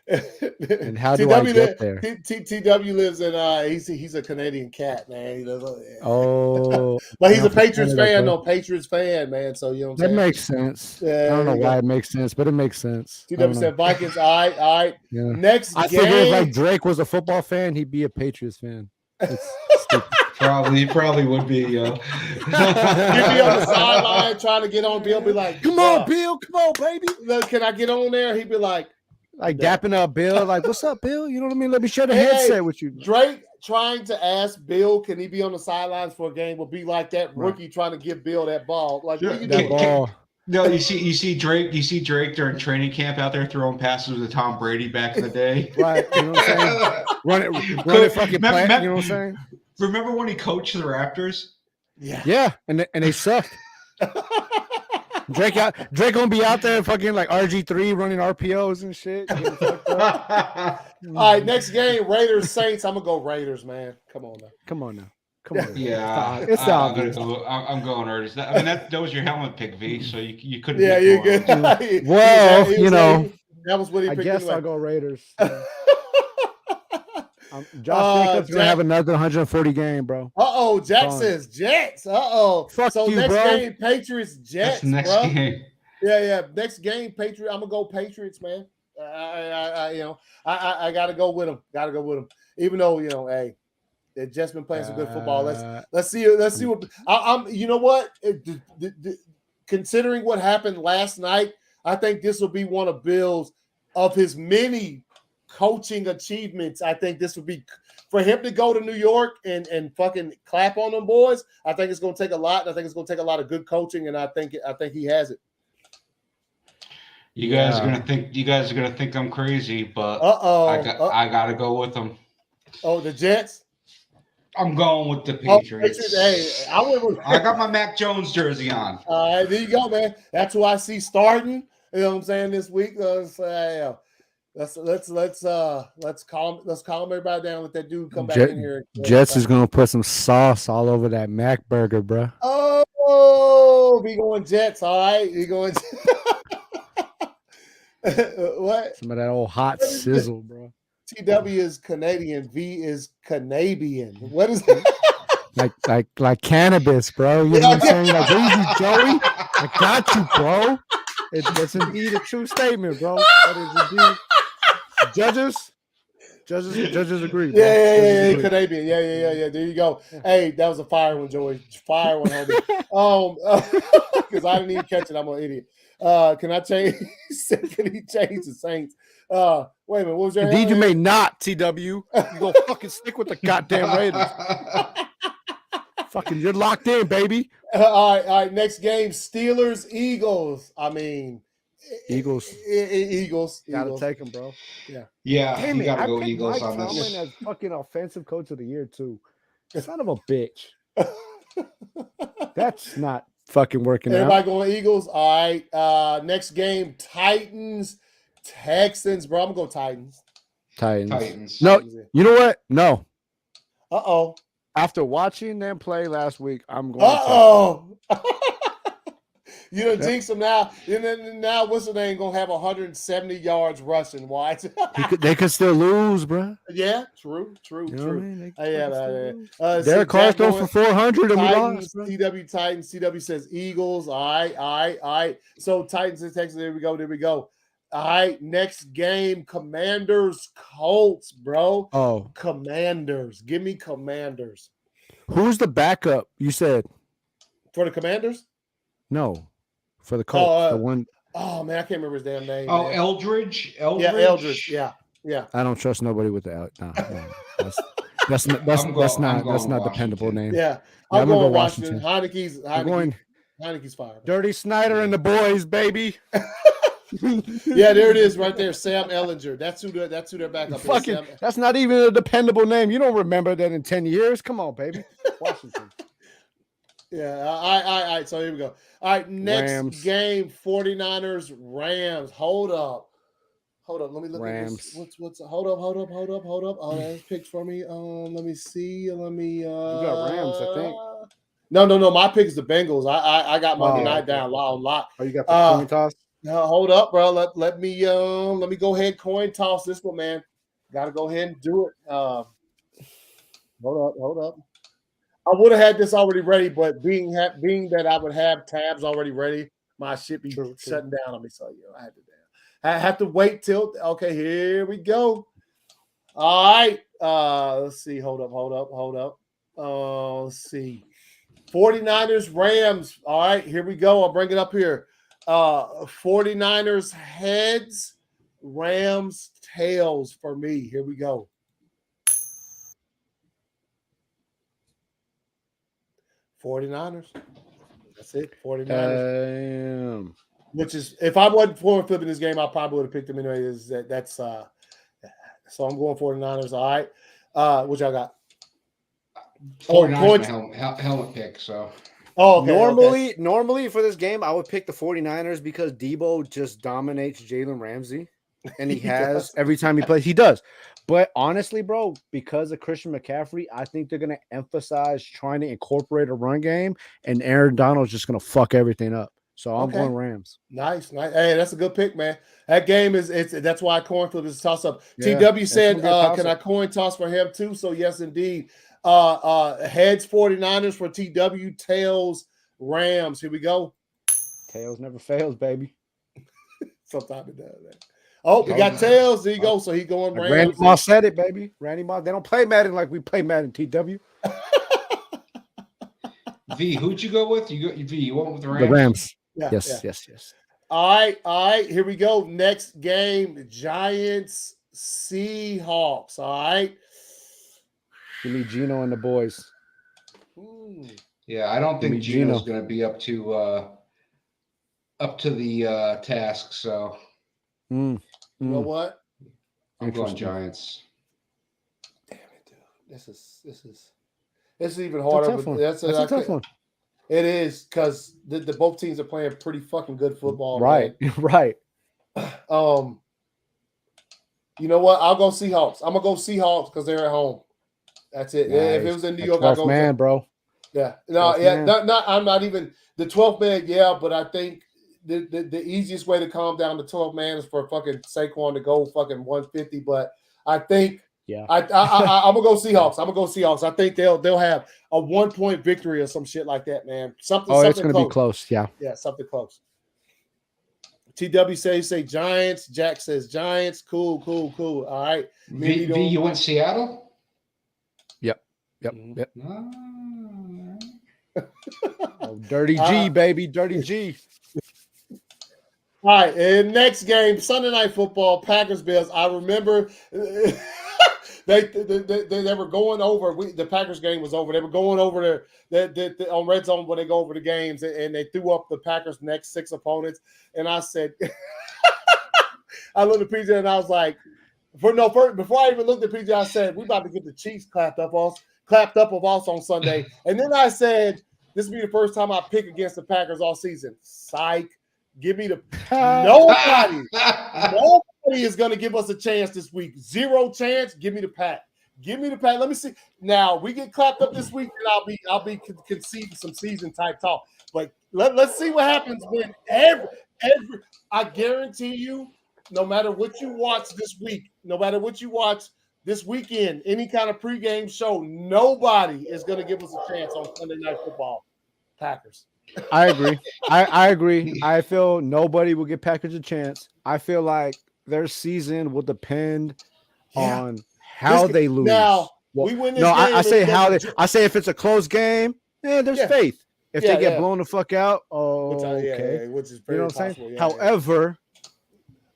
And how do I get there? TW lives in he's a Canadian cat, man. He does, oh, but he's a Patriots fan, Patriots fan, man. So you know what I'm saying? That makes sense. I don't know why it makes sense, but it makes sense. TW said Vikings. All right. Yeah. Next game. I figured if like Drake was a football fan, he'd be a Patriots fan. He probably would be. He'd be on the sideline trying to get on Bill. Be like, "Come on, Bill! Come on, baby! Look, can I get on there?" He'd be like dapping up Bill, like, "What's up, Bill? You know what I mean? Let me share the headset with you." Drake trying to ask Bill, "Can he be on the sidelines for a game?" Will be like that rookie trying to give Bill that ball. Like, what are you doing? Ball. No, you see Drake during training camp out there throwing passes with Tom Brady back in the day. Right. You know what I'm saying? Run it fucking plant, you know what I'm saying? Remember when he coached the Raptors? Yeah, and they sucked. Drake gonna be out there fucking like RG3 running RPOs and shit. All right, next game, Raiders Saints. I'm gonna go Raiders, man. Come on now. Yeah, it's obvious. I'm going Raiders. I mean, that was your helmet pick, V. So you couldn't. Yeah, you're good. Well, that was what he picked. I guess I'll go Raiders. Josh Jacobs gonna have another 140 game, bro. Jack says Jets. Fuck so you, next bro. Game, Patriots, Jets. That's next bro. game. Yeah. Next game, Patriots. I'm gonna go Patriots, man. I gotta go with them. Even though hey, they've just been playing some good football. Let's see what I'm. You know what? considering what happened last night, I think this will be one of Bill's of his many coaching achievements. I think this would be for him to go to New York and fucking clap on them boys. I think it's going to take a lot. And I think it's going to take a lot of good coaching, and I think he has it. You guys are gonna think I'm crazy, but I gotta go with them. Oh, the Jets. I'm going with the Patriots. Hey, I got my Mac Jones jersey on. All right, there you go, man. That's who I see starting. You know what I'm saying this week. Let's calm everybody down. Let that dude come back in here. Jets is gonna put some sauce all over that Mac burger, bro. Oh, we going Jets. All right, we going. What? Some of that old hot sizzle, bro. TW is Canadian. V is Canadian. What is it? like cannabis, bro. You know what I'm saying? Like, easy, Joey. I got you, bro. It's indeed a true statement, bro. That is indeed. Judges agree. Bro. Yeah. Agree. Canadian. Yeah. There you go. Hey, that was a fire one, Joey. Fire one, homie. Because I didn't even catch it. I'm an idiot. Can I change? Can he change the Saints? Wait a minute. What was your? Indeed, you may not. TW. You go fucking stick with the goddamn Raiders. Fucking, you're locked in, baby. All right. Next game, Steelers, Eagles. I mean, Eagles. Gotta take them, bro. Yeah. Damn you gotta go Eagles Mike on this. Tomlin as fucking offensive coach of the year too. Son of a bitch. That's not fucking working out. Everybody going Eagles. All right. Next game, Titans, Texans. Bro, I'm gonna go Titans. No, you know what? No. Uh-oh. After watching them play last week, I'm going. Uh-oh. You done jinx them now. And then now what's the name gonna have 170 yards rushing? Why? They could still lose, bro. Yeah, true. You know what I mean? Derek Carr thrown for 400 and Titans, we lost. TW Titans. CW says Eagles. All right. So Titans and Texans. There we go. All right. Next game, Commanders, Colts, bro. Oh, Commanders. Give me Commanders. Who's the backup? You said for the Commanders? No, for the Colts. The one. Oh man, I can't remember his damn name. Oh, man. Eldridge. Yeah, Eldridge. Yeah. I don't trust nobody with the no. That's not dependable name. Yeah, I'm going Washington. Heineke's fire. Dirty Snyder and the boys, baby. Yeah, there it is, right there. Sam Ehlinger. That's who their backup is. That's not even a dependable name. You don't remember that in 10 years. Come on, baby. Washington. Yeah. All right. So here we go. All right. Next game, 49ers, Rams. Hold up. Let me look Rams. at this. What's hold up. Oh, that's picked for me. Let me see. You got Rams, I think. No. My pick is the Bengals. I got Monday night down on lock. Oh, you got the coin toss? Hold up, bro. Let me go ahead coin toss this one, man. Got to go ahead and do it. Hold up. I would have had this already ready, but being that I would have tabs already ready, my shit be shutting down on me. So I have to wait till. Okay, here we go. All right. Let's see. Hold up. Let's see. 49ers, Rams. All right, here we go. I'll bring it up here. 49ers heads, Rams tails for me. Here we go. $49ers. That's it. $49ers. Which is, if I wasn't flipping this game, I probably would have picked them anyway. That's so I'm going 49ers. All right. What y'all got? 49ers helmet pick. So. Oh, okay, normally for this game, I would pick the 49ers because Debo just dominates Jalen Ramsey, and he has every time he plays. He does. But honestly, bro, because of Christian McCaffrey, I think they're going to emphasize trying to incorporate a run game, and Aaron Donald's just going to fuck everything up. So I'm going Rams. Nice. Hey, that's a good pick, man. That game that's why coin flip is a toss up. Yeah, TW said, can I coin toss for him too? So yes, indeed. Heads 49ers for TW, tails Rams. Here we go. Tails never fails, baby. Sometimes it does, man. Oh, we got tails. There you go. So he going Rams. Randy Moss said it, baby. Randy Moss. They don't play Madden like we play Madden, TW. V, who'd you go with? You went with the Rams? The Rams. Yes. All right. Here we go. Next game, Giants Seahawks. All right. Give me Gino and the boys. Yeah, I don't think Gino's going to be up to the task. So, you know what? I'm going Giants. Damn it, dude! This is even harder. That's a tough one. It is because the both teams are playing pretty fucking good football. Right, man. right. You know what? I'll go Seahawks. I'm gonna go Seahawks because they're at home. That's it. Nice. If it was in New York, I'll go man, bro. Yeah. No, I'm not even the 12th man, but I think the easiest way to calm down the 12th man is for fucking Saquon to go fucking 150. But I think I'm gonna go Seahawks. I think they'll have a 1-point victory or some shit like that, man. Something it's gonna be close. Yeah, something close. TW say Giants. Jack says Giants. Cool. All right. V, you went Seattle? Yep. Oh, Dirty G, baby. Dirty G. All right. And next game, Sunday Night Football, Packers Bills. I remember they were going over. The Packers game was over. They were going over on Red Zone when they go over the games, and they threw up the Packers' next 6 opponents. And I said, I looked at PJ and I was like, before I even looked at PJ, I said, we about to get the Chiefs clapped up of us on Sunday. And then I said, this will be the first time I pick against the Packers all season. Psych. Give me the nobody is going to give us a chance this week. 0 chance. Give me the Pack. Let me see. Now we get clapped up this week, and I'll be conceding some season type talk. But let's see what happens when every. I guarantee you, no matter what you watch this week, no matter what you watch this weekend, any kind of pregame show, nobody is going to give us a chance on Sunday Night Football. Packers. I agree. I agree. I feel nobody will give Packers a chance. I feel like their season will depend on how they lose. Now, we win this game. I say if it's a close game, there's faith. If they get blown the fuck out, okay. Which is very possible. However,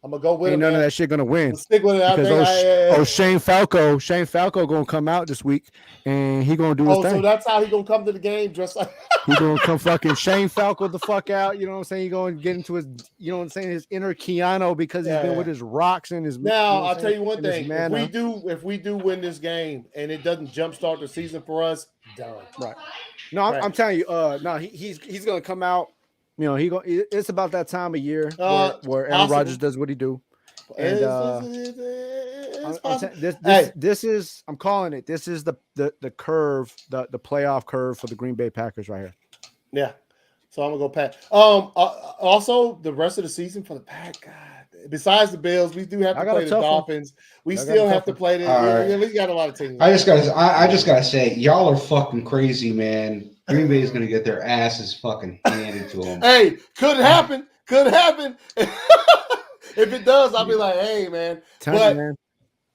I'm gonna go with none of that shit gonna win. Stick with it. Because Shane Falco gonna come out this week and he gonna do his thing. So that's how he gonna come to the game dressed like he gonna come fucking Shane Falco the fuck out. You know what I'm saying? He gonna get into his, his inner Keanu because he's been with his rocks and his. Now I'll tell you one thing: if we do win this game and it doesn't jumpstart the season for us, done. Right. No, I'm telling you. He's gonna come out. It's about that time of year where Aaron Rodgers does what he do. And this is I'm calling it. This is the curve, the playoff curve for the Green Bay Packers right here. Yeah. So I'm gonna go Pack. Also the rest of the season for the Pack. God. Besides the Bills, we do have to play the Dolphins. We still have to play we got a lot of teams. I just gotta say, y'all are fucking crazy, man. Green Bay is gonna get their asses fucking handed to them. Hey, could happen. If it does, I'll be like, hey, man.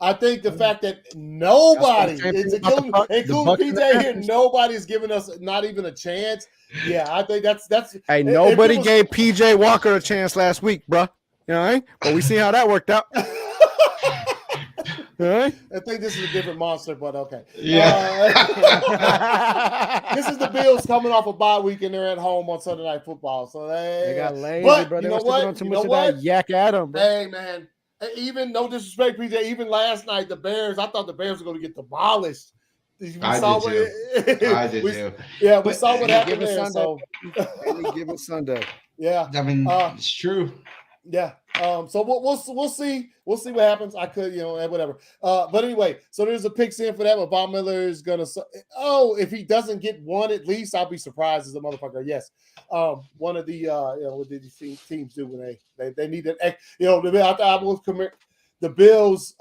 I think the fact that nobody, including PJ here, nobody's giving us not even a chance. Yeah, I think that's. Hey, nobody gave PJ Walker a chance last week, bro. You know what I mean? But we see how that worked out. I think this is a different monster, but okay. Yeah. This is the Bills coming off a bye week and they're at home on Sunday Night Football. So they got lazy, bro. They were sticking on too much of that yak Adam, bro. Hey, man. Even no disrespect, PJ. Even last night, the Bears. I thought the Bears were going to get demolished. I did too. Yeah, we saw what happened there. So give it Sunday. Yeah, I mean, it's true. Yeah. So we'll see. We'll see what happens. I could, whatever. But anyway, so there's a pick in for that. But Von Miller is gonna. If he doesn't get one, at least I'll be surprised as a motherfucker. Yes. One of the what did these teams do when they needed? The Bills.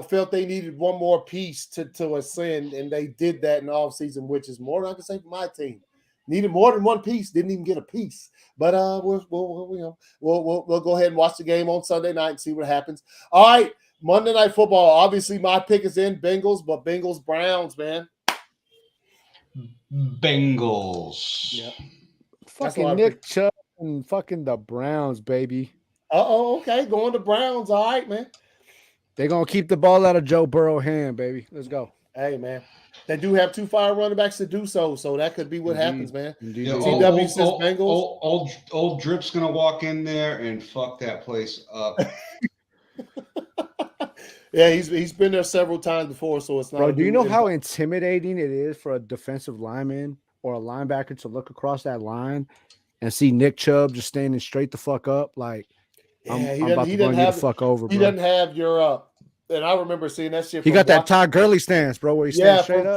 Felt they needed one more piece to ascend, and they did that in the offseason, which is more than I can say for my team. Needed more than one piece, didn't even get a piece. But we'll go ahead and watch the game on Sunday night and see what happens. All right, Monday Night Football. Obviously, my pick is in Bengals, but Bengals Browns, man. Bengals. Yeah. Fucking Nick Chubb and fucking the Browns, baby. Okay. Going to Browns. All right, man. They're going to keep the ball out of Joe Burrow's hand, baby. Let's go. Hey, man. They do have 2 fire running backs to do so that could be what happens, man. Indeed. TW says Bengals. Old Drip's going to walk in there and fuck that place up. Yeah, he's been there several times before, so it's not. Bro, do you know how intimidating it is for a defensive lineman or a linebacker to look across that line and see Nick Chubb just standing straight the fuck up? Like, I'm about to run you the fuck over, bro. He doesn't have your and I remember seeing that shit. He got that Todd Gurley stance, bro, where he stands straight up.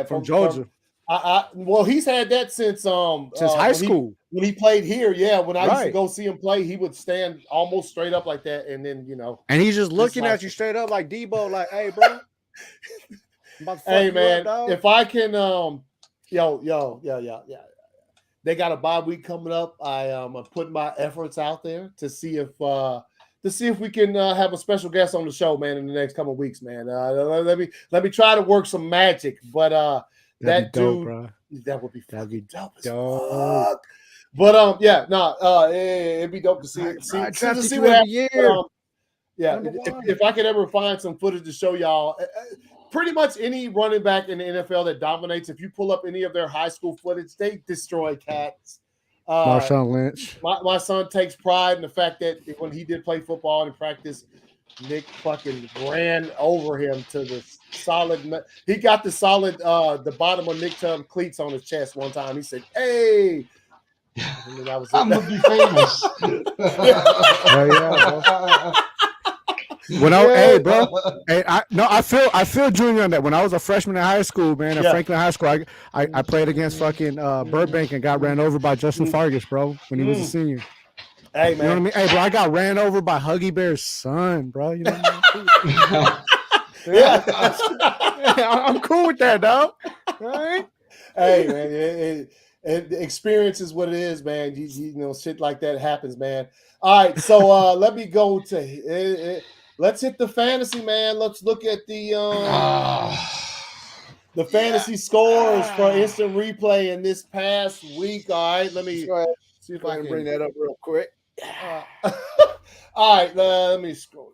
From Georgia. Well, he's had that since high school. When he played here, when I used to go see him play, he would stand almost straight up like that, and then and he's just looking at you straight up like Debo, like, hey, bro. Hey, man, if I can, they got a bye week coming up. I'm putting my efforts out there to see if we can have a special guest on the show, man, in the next couple of weeks, man. Let me try to work some magic, but that dude, bro. That would be fucking dope as fuck. But it'd be dope to see it. See what happens. If I could ever find some footage to show y'all, pretty much any running back in the NFL that dominates, if you pull up any of their high school footage, they destroy cats. Marshawn Lynch. My son takes pride in the fact that when he did play football in practice, Nick fucking ran over him to the solid. He got the solid, the bottom of Nick Chubb cleats on his chest one time. He said, "Hey." And that was it. I'm gonna be famous. Hey, bro. Hey, I feel Junior on that. When I was a freshman in high school, man, at Franklin High School, I played against fucking Burbank and got ran over by Justin Fargas, bro, when he was a senior. Hey, man. You know what I mean? Hey, bro, I got ran over by Huggy Bear's son, bro. You know what I mean? I'm cool with that, dog. All right? Hey, man, experience is what it is, man. You know, shit like that happens, man. All right, so let me go to let's hit the fantasy, man. Let's look at the fantasy scores for instant replay in this past week. All right, let me see if I can bring that up real quick. All right, let me scroll.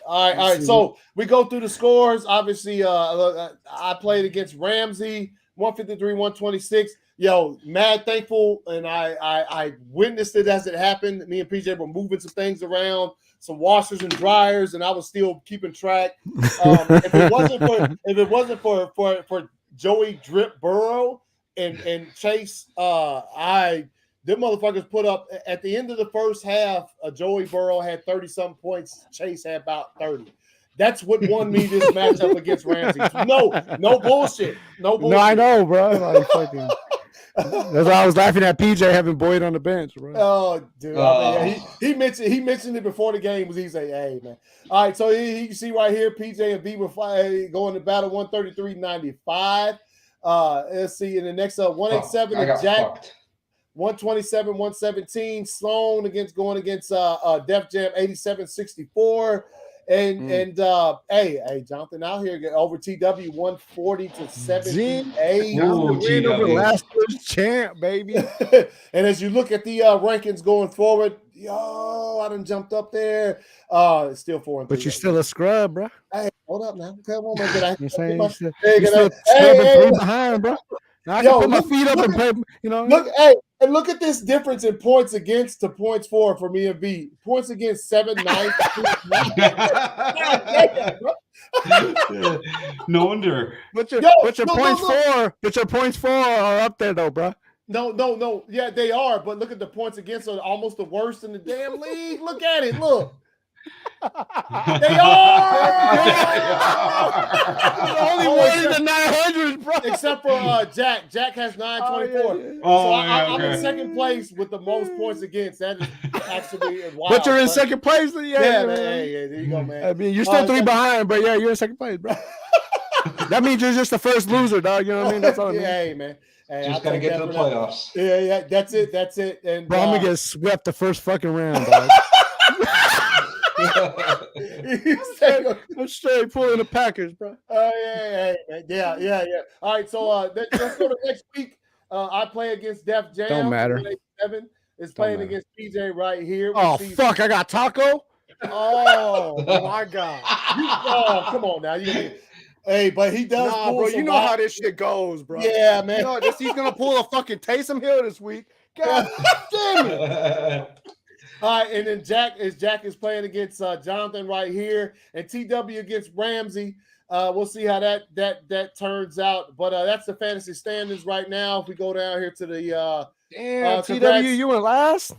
All right. So we go through the scores. Obviously, I played against Ramsey, 153-126. Yo, mad thankful, and I witnessed it as it happened. Me and PJ were moving some things around, some washers and dryers, and I was still keeping track. If it wasn't for Joey Drip Burrow and Chase, them motherfuckers put up at the end of the first half. Joey Burrow had 30-something points. Chase had about 30. That's what won me this matchup against Ramsey. No bullshit. No bullshit. No, I know, bro. Like, fucking. That's why I was laughing at PJ having Boyd on the bench, bro. Oh, dude. I mean, he mentioned it before the game. He said, "Hey, man." All right, so you can see right here, PJ and V were going to battle 133-95. Let's see in the next 187 and Jack. Fucked. 127-117. Sloan going against Def Jam 87-64. And hey, Jonathan out here over TW 140-78. Over last year's champ, baby. And as you look at the rankings going forward, I done jumped up there. It's still 4-3. But you're still a scrub, bro. Hey, hold up now. Come on, man. You're still three behind, bro. Now I can put my feet up and play, you know. Look at this difference in points against to points for me and B. Points against 7-9. No wonder. But your points for are up there though, bro. No. Yeah, they are. But look at the points against are almost the worst in the damn league. Look at it. Look. They are. Only one in the 900s, bro. Except for Jack. Jack has 924. I'm in second place with the most points against. That is actually wild. But you're in second place. Yeah, man. Hey, there you go, man. I mean, you're still 3 behind, but yeah, you're in second place, bro. That means you're just the first loser, dog. You know what I mean? That's all I mean. Hey, man. Hey, just gotta get to the playoffs. Yeah, that's it. And bro, I'm gonna get swept the first fucking round, dog. I'm straight pulling the Packers, bro. Yeah. All right, so let's go to next week. I play against Def Jam. Don't matter. 7 is playing against PJ right here. Oh, fuck. I got Taco? Oh, my God. Come on now. Hey, but he does. Nah, bro, you know how this shit goes, bro. Yeah, man. You know, he's going to pull a fucking Taysom Hill this week. God damn it. All right, and then Jack is playing against Jonathan right here, and TW against Ramsey. We'll see how that turns out. But that's the fantasy standings right now. If we go down here to the TW, you went last.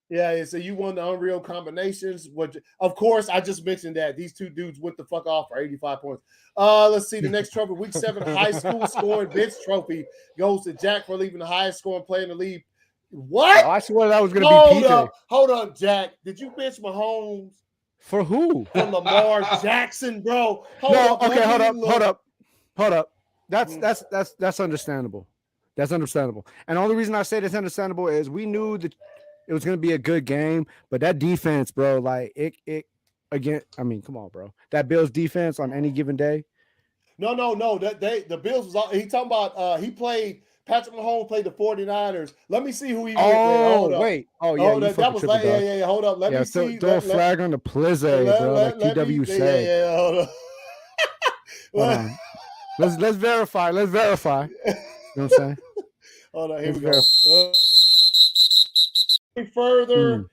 Yeah, so you won the Unreal Combinations. Which, of course, I just mentioned that these two dudes went the fuck off for 85 points. Let's see the next trophy. Week 7 high school scoring bench trophy goes to Jack for leaving the highest scoring player in the league. What? Oh, I swear that was going to be PJ. Hold up, Jack. Did you bench Mahomes? For who? For Lamar Jackson, bro. Hold up. That's understandable. That's understandable. And the only reason I say that's understandable is we knew that it was going to be a good game, but that defense, bro, like it again. I mean, come on, bro. That Bills defense on any given day. No. The Bills was all he talking about. He played. Patrick Mahomes played the 49ers. Let me see who he went with. Wait. Oh, yeah. That was like, yeah. Hold up. Let me see. Throw a flag on the Plizze, bro. Like TW said. Yeah, hold on. Let's verify. You know what I'm saying? Hold on. Here we go. Further.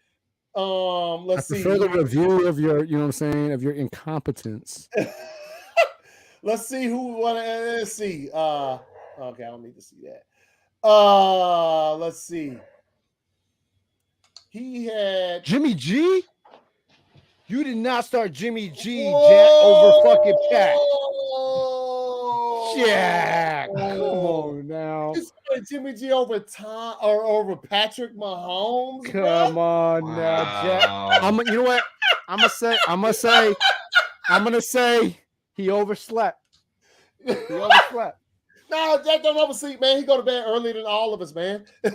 Let's see. Further review of your, you know what I'm saying, of your incompetence. Let's see let's see. Okay, I don't need to see that. Let's see. He had Jimmy G. You did not start Jimmy G, Jack, over fucking Jack. Jack, come on now. You started Jimmy G over Tom or over Patrick Mahomes. Come on now, Jack. You know what? I'm gonna say he overslept. No, Jack don't oversleep, man. He go to bed earlier than all of us, man. He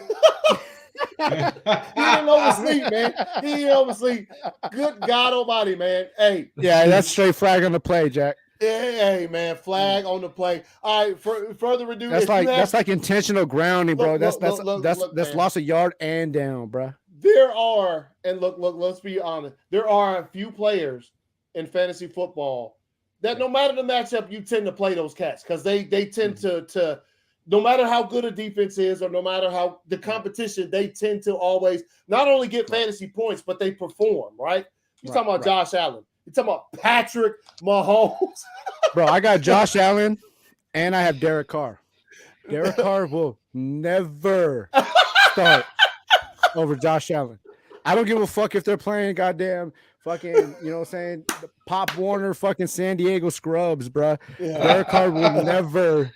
didn't oversleep, man. He didn't oversleep. Good God Almighty, man. Hey, yeah, that's straight flag on the play, Jack. Hey, man, flag on the play. All right, further ado, that's like intentional grounding, bro. That's loss of yard and down, bro. There are, and look, let's be honest. There are a few players in fantasy football that no matter the matchup, you tend to play those cats because they tend to no matter how good a defense is or no matter how the competition, they tend to always not only get fantasy points, but they perform, right? You're talking about Josh Allen. You're talking about Patrick Mahomes. Bro, I got Josh Allen and I have Derek Carr. Derek Carr will never start over Josh Allen. I don't give a fuck if they're playing goddamn fucking, you know what I'm saying, the Pop Warner fucking San Diego Scrubs, bro. Yeah. Derek Carr will never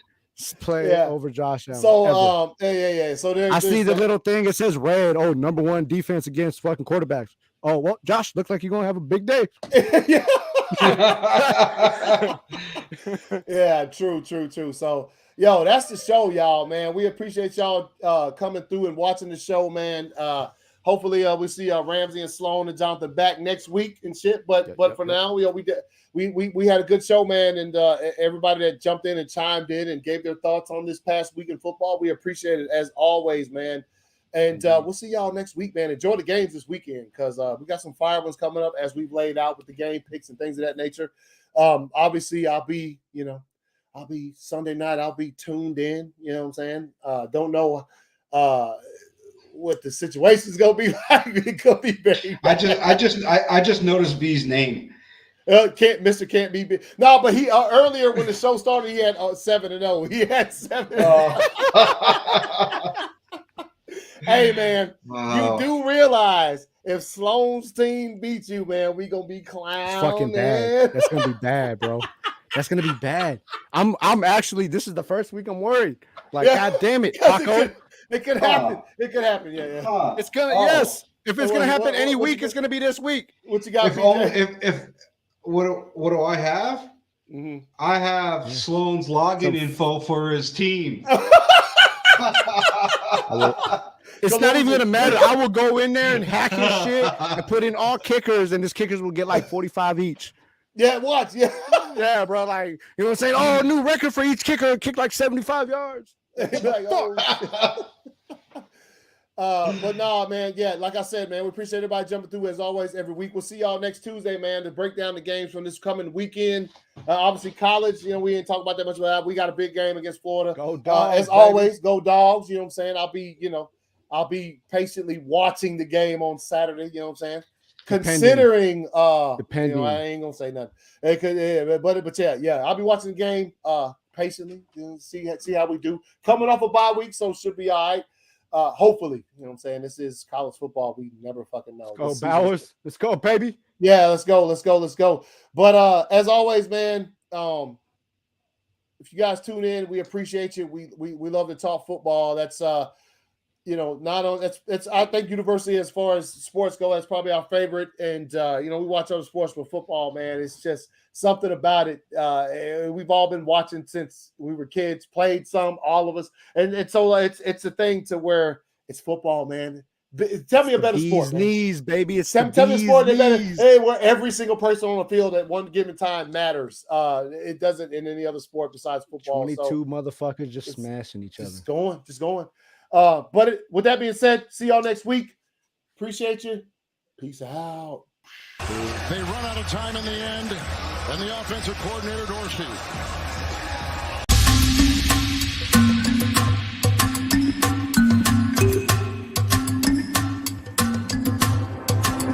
play over Josh Allen. So, yeah. So I see the little thing. It says red. Oh, #1 defense against fucking quarterbacks. Oh, well, Josh, looks like you're going to have a big day. Yeah, true. So, yo, that's the show, y'all, man. We appreciate y'all coming through and watching the show, man. Hopefully, we see Ramsey and Sloan and Jonathan back next week and shit. But for now, we had a good show, man, and everybody that jumped in and chimed in and gave their thoughts on this past week in football, we appreciate it as always, man. And we'll see y'all next week, man. Enjoy the games this weekend because we got some fire ones coming up as we've laid out with the game picks and things of that nature. Obviously, I'll be Sunday night. I'll be tuned in. You know what I'm saying? Don't know what the situation's gonna be like. It could be very bad. I just noticed B's name. Mr. Can't be big. No, but he earlier when the show started, he had 7-0. He had 7-0. Hey, man, You do realize if Sloan's team beats you, man, we gonna be clowning. It's fucking bad. That's gonna be bad, bro. That's gonna be bad. I'm actually. This is the first week I'm worried. Like, God damn it, Paco. It could happen. It could happen. Yeah. It's gonna. Yes. If it's gonna happen any week, it's gonna be this week. What you got? What do I have? Mm-hmm. I have Sloan's login info for his team. It's not even gonna matter. I will go in there and hack his shit and put in all kickers, and his kickers will get like 45 each. Yeah, watch. Yeah, yeah, bro. Like, you know what I'm saying? Oh, new record for each kicker. Kick like 75 yards. Like, oh, but no, man, yeah, like I said, man, we appreciate everybody jumping through as always every week. We'll see y'all next Tuesday, man, to break down the games from this coming weekend. Obviously, college, you know, we didn't talk about that much, but we got a big game against Florida. Go Dogs, as always, go Dogs. You know what I'm saying? I'll be patiently watching the game on Saturday. You know what I'm saying? Considering, Depending. You know, I ain't gonna say nothing. But yeah, I'll be watching the game patiently. See how we do. Coming off a bye week, so should be all right. Hopefully, you know what I'm saying? This is college football. We never fucking know. Let's go, Bowers. Let's go, baby. Yeah, let's go. But as always, man, if you guys tune in, we appreciate you. We love to talk football. That's you know, not on it's I think university as far as sports go, that's probably our favorite. And you know, we watch other sports, but football, man, it's just something about it. We've all been watching since we were kids, played some, all of us, and so it's a thing to where it's football, man. Tell me a better sport, man. Knees, baby. It's tell me a sport that better. Hey, where every single person on the field at one given time matters. It doesn't in any other sport besides football. 22 motherfuckers just smashing each other. Just going. But with that being said, see y'all next week. Appreciate you. Peace out. They run out of time in the end, and the offensive coordinator, Dorsey,